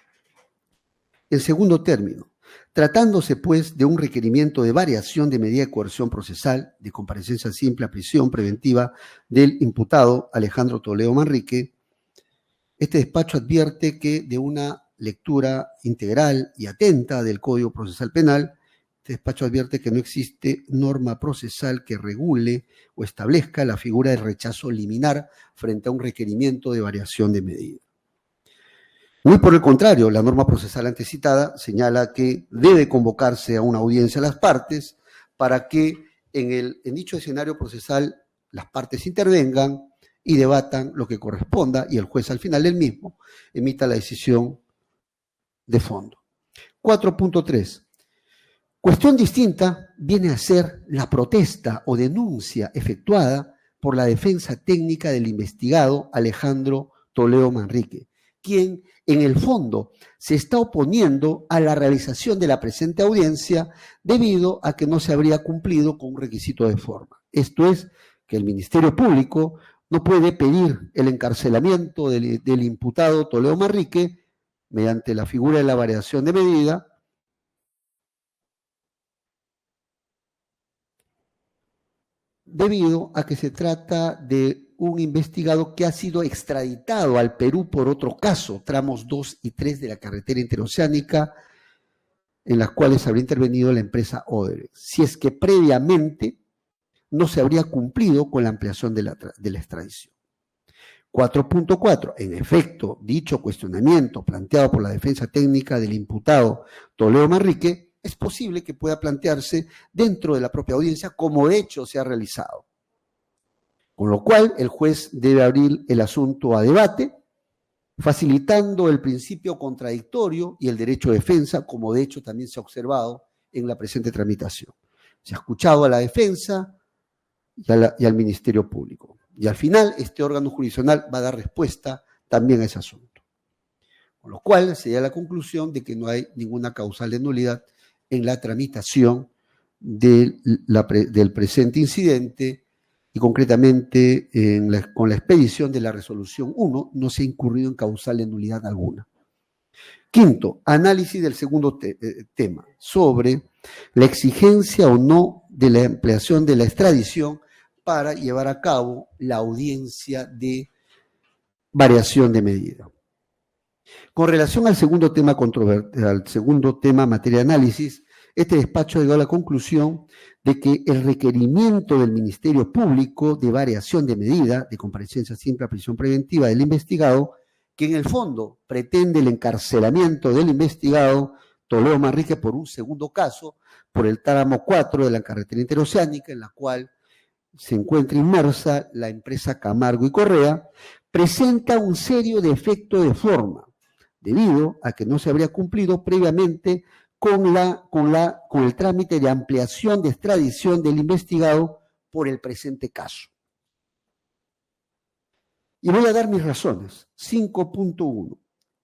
En segundo término, tratándose pues de un requerimiento de variación de medida de coerción procesal de comparecencia simple a prisión preventiva del imputado Alejandro Toledo Manrique, este despacho advierte que de una lectura integral y atenta del Código Procesal Penal, este despacho advierte que no existe norma procesal que regule o establezca la figura de rechazo liminar frente a un requerimiento de variación de medida. Muy por el contrario, la norma procesal antecitada señala que debe convocarse a una audiencia a las partes para que en dicho escenario procesal las partes intervengan y debatan lo que corresponda y el juez al final del mismo emita la decisión de fondo. 4.3. Cuestión distinta viene a ser la protesta o denuncia efectuada por la defensa técnica del investigado Alejandro Toledo Manrique, quien en el fondo se está oponiendo a la realización de la presente audiencia debido a que no se habría cumplido con un requisito de forma. Esto es, que el Ministerio Público no puede pedir el encarcelamiento del imputado Toledo Manrique mediante la figura de la variación de medida debido a que se trata de un investigado que ha sido extraditado al Perú por otro caso, tramos 2 y 3 de la carretera interoceánica, en las cuales habría intervenido la empresa Odebrecht, si es que previamente no se habría cumplido con la ampliación de la extradición. 4.4. En efecto, dicho cuestionamiento planteado por la defensa técnica del imputado Toledo Manrique es posible que pueda plantearse dentro de la propia audiencia, como de hecho se ha realizado. Con lo cual, el juez debe abrir el asunto a debate, facilitando el principio contradictorio y el derecho de defensa, como de hecho también se ha observado en la presente tramitación. Se ha escuchado a la defensa y al Ministerio Público. Y al final, este órgano jurisdiccional va a dar respuesta también a ese asunto. Con lo cual, se llega a la conclusión de que no hay ninguna causal de nulidad en la tramitación del presente incidente y concretamente con la expedición de la resolución 1 no se ha incurrido en causal de nulidad alguna. Quinto, análisis del segundo tema sobre la exigencia o no de la ampliación de la extradición para llevar a cabo la audiencia de variación de medida. Con relación al segundo tema materia de análisis, este despacho ha llegado a la conclusión de que el requerimiento del Ministerio Público de variación de medida de comparecencia simple a prisión preventiva del investigado, que en el fondo pretende el encarcelamiento del investigado Toledo Manrique por un segundo caso, por el tramo 4 de la carretera interoceánica, en la cual se encuentra inmersa la empresa Camargo y Correa, presenta un serio defecto de forma, debido a que no se habría cumplido previamente con el trámite de ampliación de extradición del investigado por el presente caso. Y voy a dar mis razones. 5.1.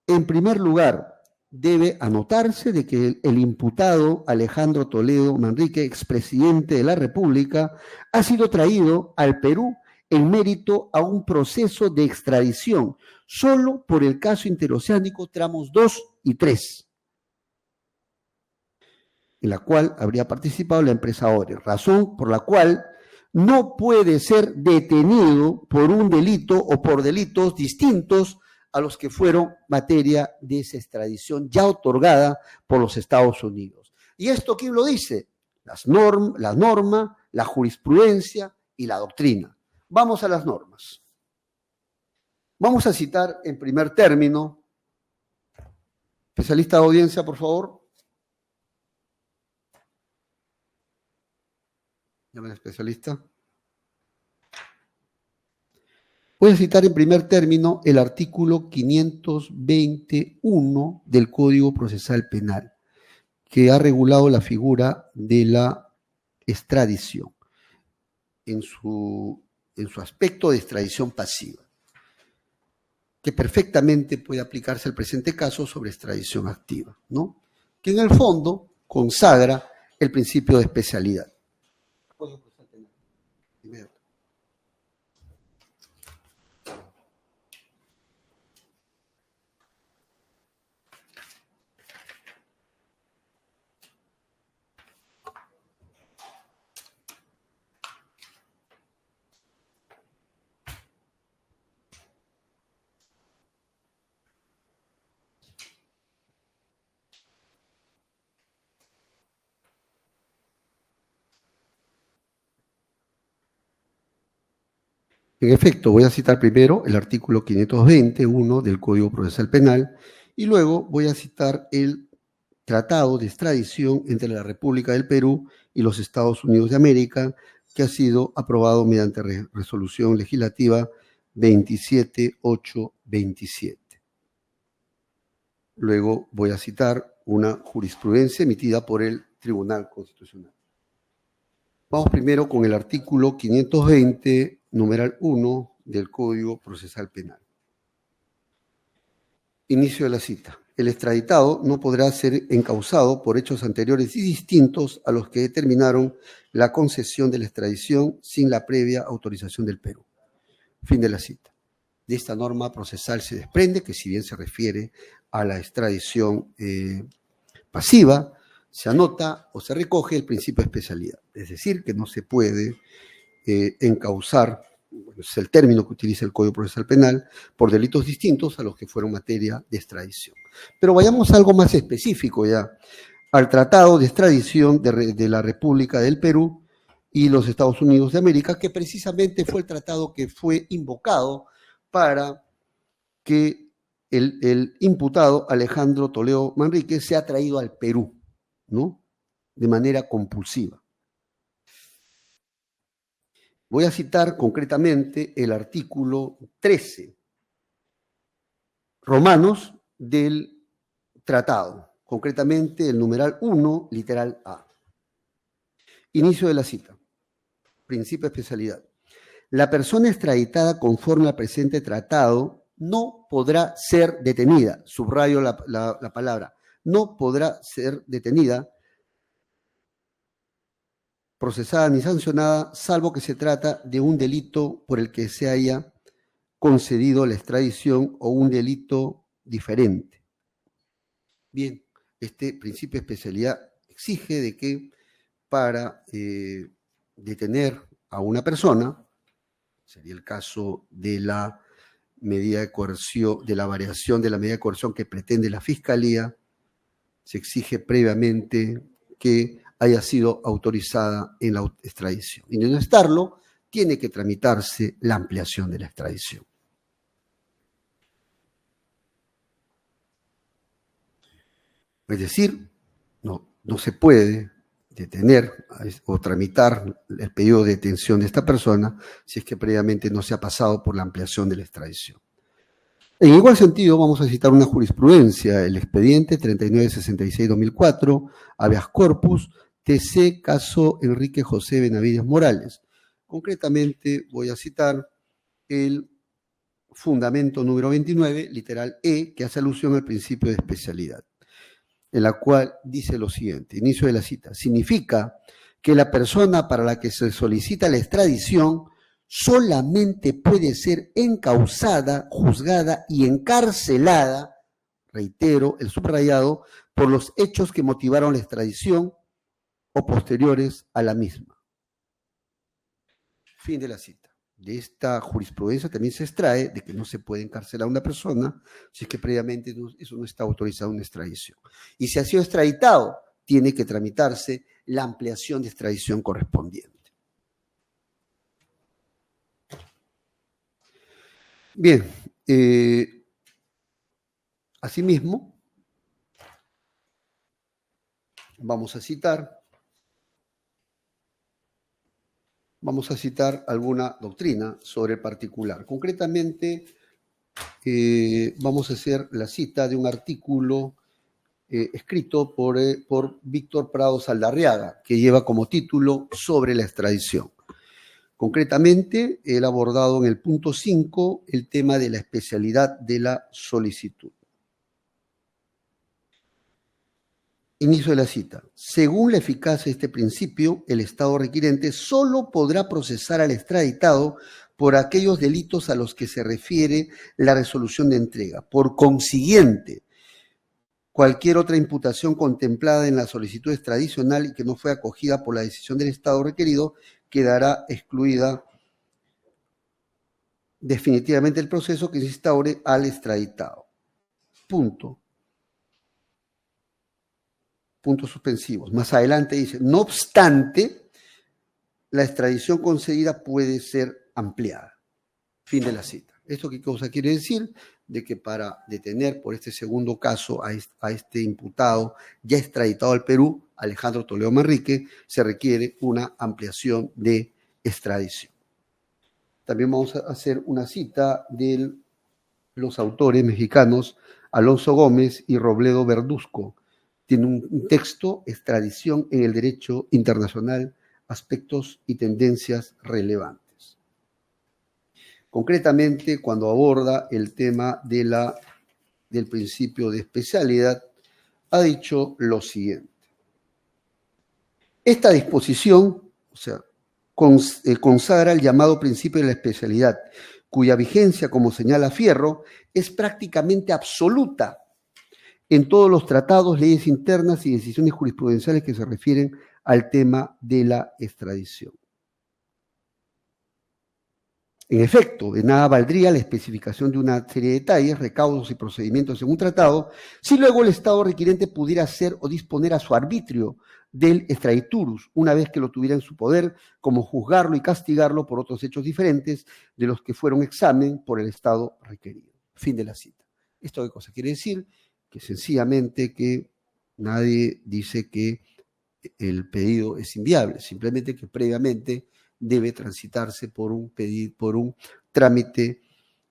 En primer lugar, debe anotarse de que el imputado Alejandro Toledo Manrique, expresidente de la República, ha sido traído al Perú en mérito a un proceso de extradición solo por el caso interoceánico tramos 2 y 3, en la cual habría participado la empresa Odebrecht, razón por la cual no puede ser detenido por un delito o por delitos distintos a los que fueron materia de esa extradición ya otorgada por los Estados Unidos. ¿Y esto quién lo dice? La norma, la jurisprudencia y la doctrina. Vamos a las normas. Vamos a citar en primer término, especialista de audiencia, por favor. Llame al especialista. Voy a citar en primer término el artículo 521 del Código Procesal Penal, que ha regulado la figura de la extradición en su aspecto de extradición pasiva, que perfectamente puede aplicarse al presente caso sobre extradición activa, ¿no? Que en el fondo consagra el principio de especialidad. En efecto, voy a citar primero el artículo 520.1 del Código Procesal Penal y luego voy a citar el Tratado de Extradición entre la República del Perú y los Estados Unidos de América, que ha sido aprobado mediante resolución legislativa 27827. Luego voy a citar una jurisprudencia emitida por el Tribunal Constitucional. Vamos primero con el artículo 520, numeral 1 del Código Procesal Penal. Inicio de la cita. El extraditado no podrá ser encausado por hechos anteriores y distintos a los que determinaron la concesión de la extradición sin la previa autorización del Perú. Fin de la cita. De esta norma procesal se desprende que, si bien se refiere a la extradición pasiva, se anota o se recoge el principio de especialidad. Es decir, que no se puede encausar, bueno, es el término que utiliza el Código Procesal Penal, por delitos distintos a los que fueron materia de extradición. Pero vayamos a algo más específico ya, al Tratado de Extradición de la República del Perú y los Estados Unidos de América, que precisamente fue el tratado que fue invocado para que el imputado Alejandro Toledo Manrique sea traído al Perú, ¿no? De manera compulsiva. Voy a citar concretamente el artículo 13, romanos, del tratado, concretamente el numeral 1, literal A. Inicio de la cita. Principio de especialidad. La persona extraditada conforme al presente tratado no podrá ser detenida, subrayo la palabra, no podrá ser detenida, procesada ni sancionada, salvo que se trata de un delito por el que se haya concedido la extradición o un delito diferente. Bien, este principio de especialidad exige de que para detener a una persona, sería el caso de la medida de coerción, de la variación de la medida de coerción que pretende la Fiscalía, se exige previamente que haya sido autorizada en la extradición. Y de no estarlo, tiene que tramitarse la ampliación de la extradición. Es decir, no se puede detener o tramitar el pedido de detención de esta persona si es que previamente no se ha pasado por la ampliación de la extradición. En igual sentido, vamos a citar una jurisprudencia, el expediente 3966-2004, habeas corpus, TC, caso Enrique José Benavides Morales. Concretamente, voy a citar el fundamento número 29, literal E, que hace alusión al principio de especialidad, en la cual dice lo siguiente, inicio de la cita, significa que la persona para la que se solicita la extradición solamente puede ser encausada, juzgada y encarcelada, reitero, el subrayado, por los hechos que motivaron la extradición o posteriores a la misma. Fin de la cita. De esta jurisprudencia también se extrae de que no se puede encarcelar a una persona si es que previamente eso no está autorizado en extradición. Y si ha sido extraditado, tiene que tramitarse la ampliación de extradición correspondiente. Bien, asimismo, vamos a citar alguna doctrina sobre el particular. Concretamente, vamos a hacer la cita de un artículo escrito por Víctor Prado Saldarriaga, que lleva como título Sobre la extradición. Concretamente, él ha abordado en el punto 5 el tema de la especialidad de la solicitud. Inicio de la cita. Según la eficacia de este principio, el Estado requirente solo podrá procesar al extraditado por aquellos delitos a los que se refiere la resolución de entrega. Por consiguiente, cualquier otra imputación contemplada en la solicitud extradicional y que no fue acogida por la decisión del Estado requerido quedará excluida definitivamente del proceso que se instaure al extraditado. Puntos suspensivos. Más adelante dice, no obstante, la extradición concedida puede ser ampliada. Fin de la cita. ¿Esto qué cosa quiere decir? De que para detener por este segundo caso a este imputado ya extraditado al Perú, Alejandro Toledo Manrique, se requiere una ampliación de extradición. También vamos a hacer una cita de los autores mexicanos Alonso Gómez y Robledo Verduzco. Tiene un texto, Extradición en el Derecho Internacional, aspectos y tendencias relevantes. Concretamente, cuando aborda el tema del principio de especialidad, ha dicho lo siguiente. Esta disposición, o sea, consagra el llamado principio de la especialidad, cuya vigencia, como señala Fierro, es prácticamente absoluta en todos los tratados, leyes internas y decisiones jurisprudenciales que se refieren al tema de la extradición. En efecto, de nada valdría la especificación de una serie de detalles, recaudos y procedimientos en un tratado, si luego el Estado requiriente pudiera hacer o disponer a su arbitrio del extraditurus, una vez que lo tuviera en su poder, como juzgarlo y castigarlo por otros hechos diferentes de los que fueron examen por el Estado requerido. Fin de la cita. ¿Esto qué cosa quiere decir? Que sencillamente que nadie dice que el pedido es inviable, simplemente que previamente debe transitarse por un trámite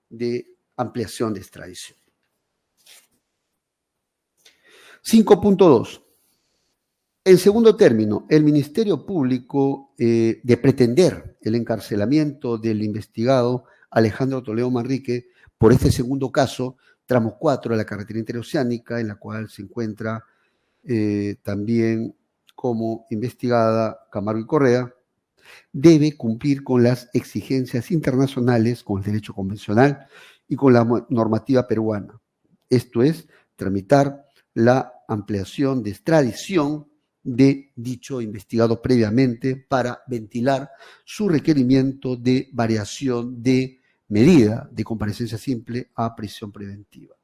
de ampliación de extradición. 5.2. En segundo término, el Ministerio Público, de pretender el encarcelamiento del investigado Alejandro Toledo Manrique por este segundo caso, tramo 4 de la carretera interoceánica, en la cual se encuentra también como investigada Camargo y Correa, debe cumplir con las exigencias internacionales, con el derecho convencional y con la normativa peruana. Esto es, tramitar la ampliación de extradición de dicho investigado previamente para ventilar su requerimiento de variación de medida de comparecencia simple a prisión preventiva.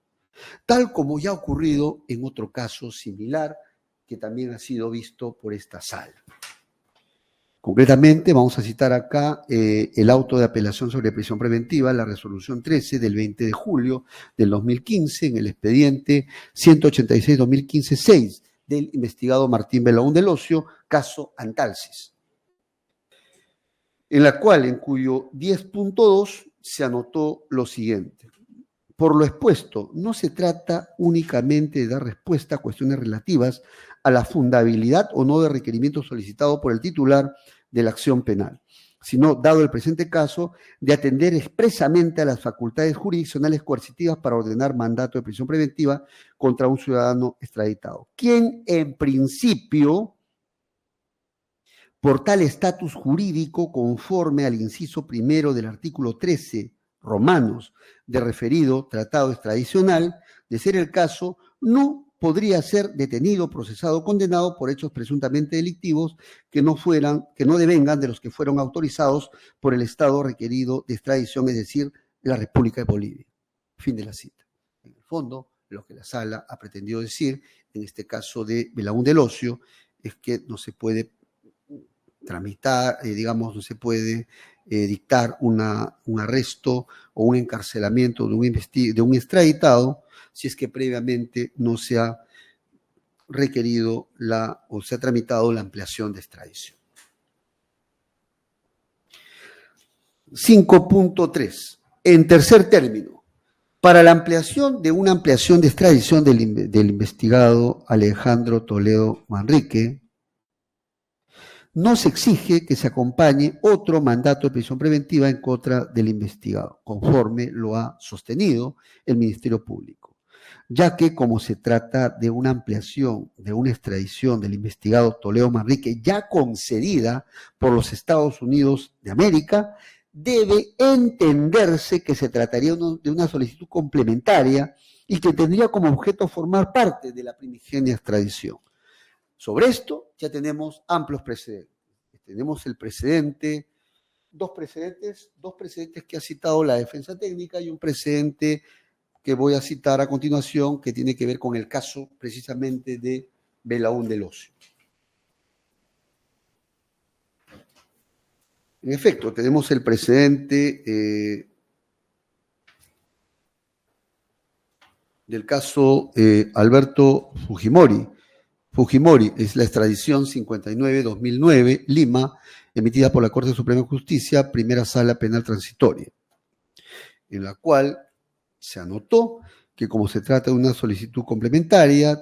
Tal como ya ha ocurrido en otro caso similar que también ha sido visto por esta sala. Concretamente, vamos a citar acá el auto de apelación sobre prisión preventiva, la resolución 13 del 20 de julio del 2015, en el expediente 186-2015-6 del investigado Martín Belaún del Ocio, caso Antalsis, en la cual, en cuyo 10.2 se anotó lo siguiente. Por lo expuesto, no se trata únicamente de dar respuesta a cuestiones relativas a la fundabilidad o no de requerimiento solicitado por el titular de la acción penal, sino, dado el presente caso, de atender expresamente a las facultades jurisdiccionales coercitivas para ordenar mandato de prisión preventiva contra un ciudadano extraditado, quien en principio, por tal estatus jurídico conforme al inciso primero del artículo 13 romanos de referido tratado extradicional, de ser el caso, no podría ser detenido, procesado o condenado por hechos presuntamente delictivos que no devengan de los que fueron autorizados por el Estado requerido de extradición, es decir, la República de Bolivia. Fin de la cita. En el fondo, lo que la sala ha pretendido decir, en este caso de Belaún del Ocio, es que no se puede tramitar, no se puede dictar un arresto o un encarcelamiento de un extraditado si es que previamente no se ha requerido o se ha tramitado la ampliación de extradición. 5.3. En tercer término, para la ampliación de extradición del investigado Alejandro Toledo Manrique, no se exige que se acompañe otro mandato de prisión preventiva en contra del investigado, conforme lo ha sostenido el Ministerio Público, ya que como se trata de una ampliación de una extradición del investigado Toledo Manrique ya concedida por los Estados Unidos de América, debe entenderse que se trataría de una solicitud complementaria y que tendría como objeto formar parte de la primigenia extradición. Sobre esto ya tenemos amplios precedentes. Tenemos el precedente, dos precedentes que ha citado la defensa técnica y un precedente que voy a citar a continuación que tiene que ver con el caso precisamente de Belaún del Ocio. En efecto, tenemos el precedente del caso Alberto Fujimori. Fujimori es la extradición 59-2009, Lima, emitida por la Corte Suprema de Justicia, primera sala penal transitoria, en la cual se anotó que como se trata de una solicitud complementaria,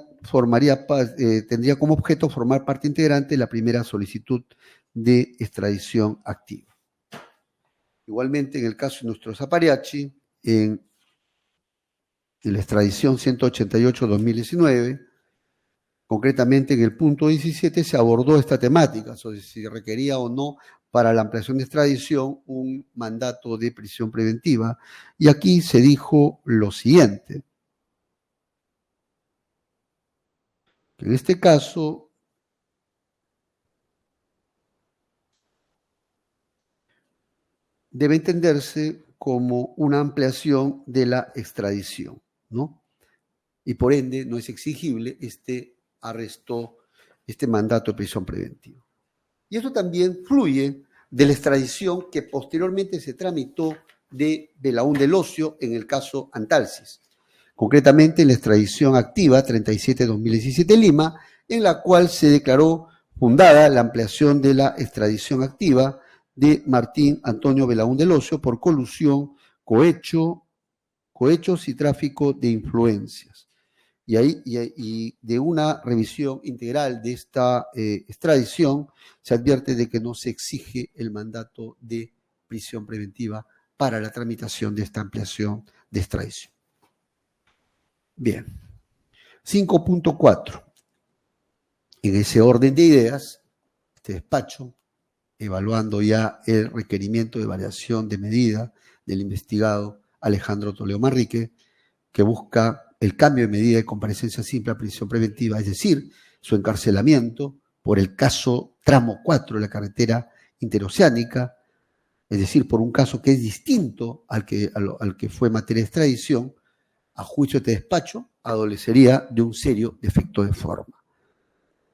tendría como objeto formar parte integrante de la primera solicitud de extradición activa. Igualmente, en el caso de nuestro Zapariachi, en la extradición 188-2019, concretamente en el punto 17 se abordó esta temática, sobre si requería o no para la ampliación de extradición un mandato de prisión preventiva, y aquí se dijo lo siguiente: que en este caso debe entenderse como una ampliación de la extradición, ¿no? Y por ende no es exigible este mandato de prisión preventiva. Y esto también fluye de la extradición que posteriormente se tramitó de Belaún del Ocio en el caso Antalsis, concretamente en la extradición activa 37-2017 Lima, en la cual se declaró fundada la ampliación de la extradición activa de Martín Antonio Belaún del Ocio por colusión, cohechos y tráfico de influencias. Y de una revisión integral de esta extradición se advierte de que no se exige el mandato de prisión preventiva para la tramitación de esta ampliación de extradición. Bien. 5.4. En ese orden de ideas, este despacho, evaluando ya el requerimiento de variación de medida del investigado Alejandro Toledo Manrique, que busca el cambio de medida de comparecencia simple a prisión preventiva, es decir, su encarcelamiento por el caso tramo 4 de la carretera interoceánica, es decir, por un caso que es distinto al que fue materia de extradición, a juicio de este despacho, adolecería de un serio defecto de forma,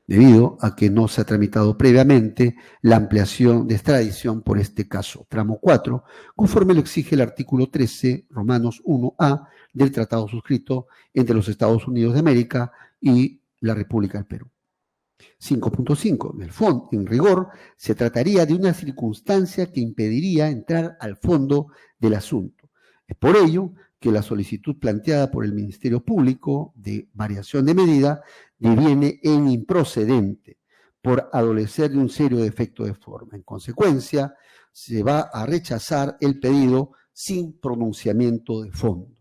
debido a que no se ha tramitado previamente la ampliación de extradición por este caso, tramo 4, conforme lo exige el artículo 13, Romanos 1A, del tratado suscrito entre los Estados Unidos de América y la República del Perú. 5.5. En rigor, se trataría de una circunstancia que impediría entrar al fondo del asunto. Es por ello que la solicitud planteada por el Ministerio Público de variación de medida deviene en improcedente por adolecer de un serio defecto de forma. En consecuencia, se va a rechazar el pedido sin pronunciamiento de fondo.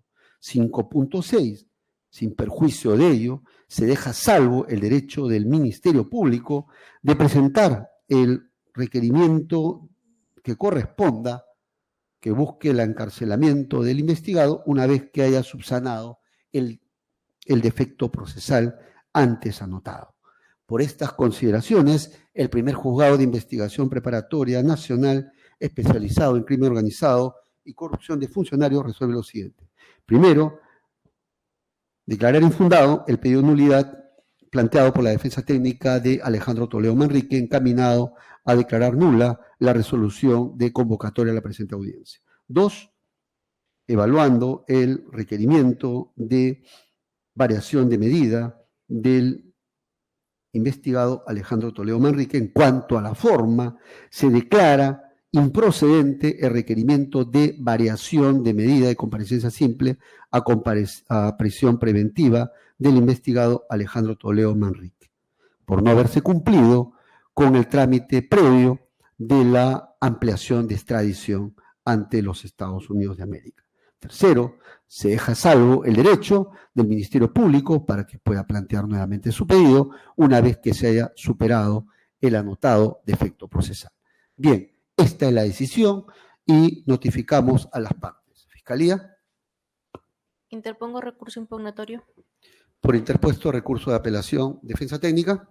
5.6. Sin perjuicio de ello, se deja salvo el derecho del Ministerio Público de presentar el requerimiento que corresponda, que busque el encarcelamiento del investigado una vez que haya subsanado el defecto procesal antes anotado. Por estas consideraciones, el primer juzgado de investigación preparatoria nacional especializado en crimen organizado y corrupción de funcionarios resuelve lo siguiente. Primero, declarar infundado el pedido de nulidad planteado por la defensa técnica de Alejandro Toledo Manrique, encaminado a declarar nula la resolución de convocatoria a la presente audiencia. 2, evaluando el requerimiento de variación de medida del investigado Alejandro Toledo Manrique, en cuanto a la forma, se declara improcedente el requerimiento de variación de medida de comparecencia simple a prisión preventiva del investigado Alejandro Toledo Manrique, por no haberse cumplido con el trámite previo de la ampliación de extradición ante los Estados Unidos de América. Tercero, se deja salvo el derecho del Ministerio Público para que pueda plantear nuevamente su pedido una vez que se haya superado el anotado defecto procesal. Bien, esta es la decisión y notificamos a las partes. Fiscalía. Interpongo recurso impugnatorio. Por interpuesto recurso de apelación. Defensa técnica.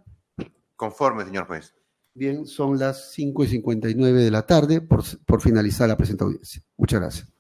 Conforme, señor juez. Bien, son las 5:59 de la tarde por finalizar la presente audiencia. Muchas gracias.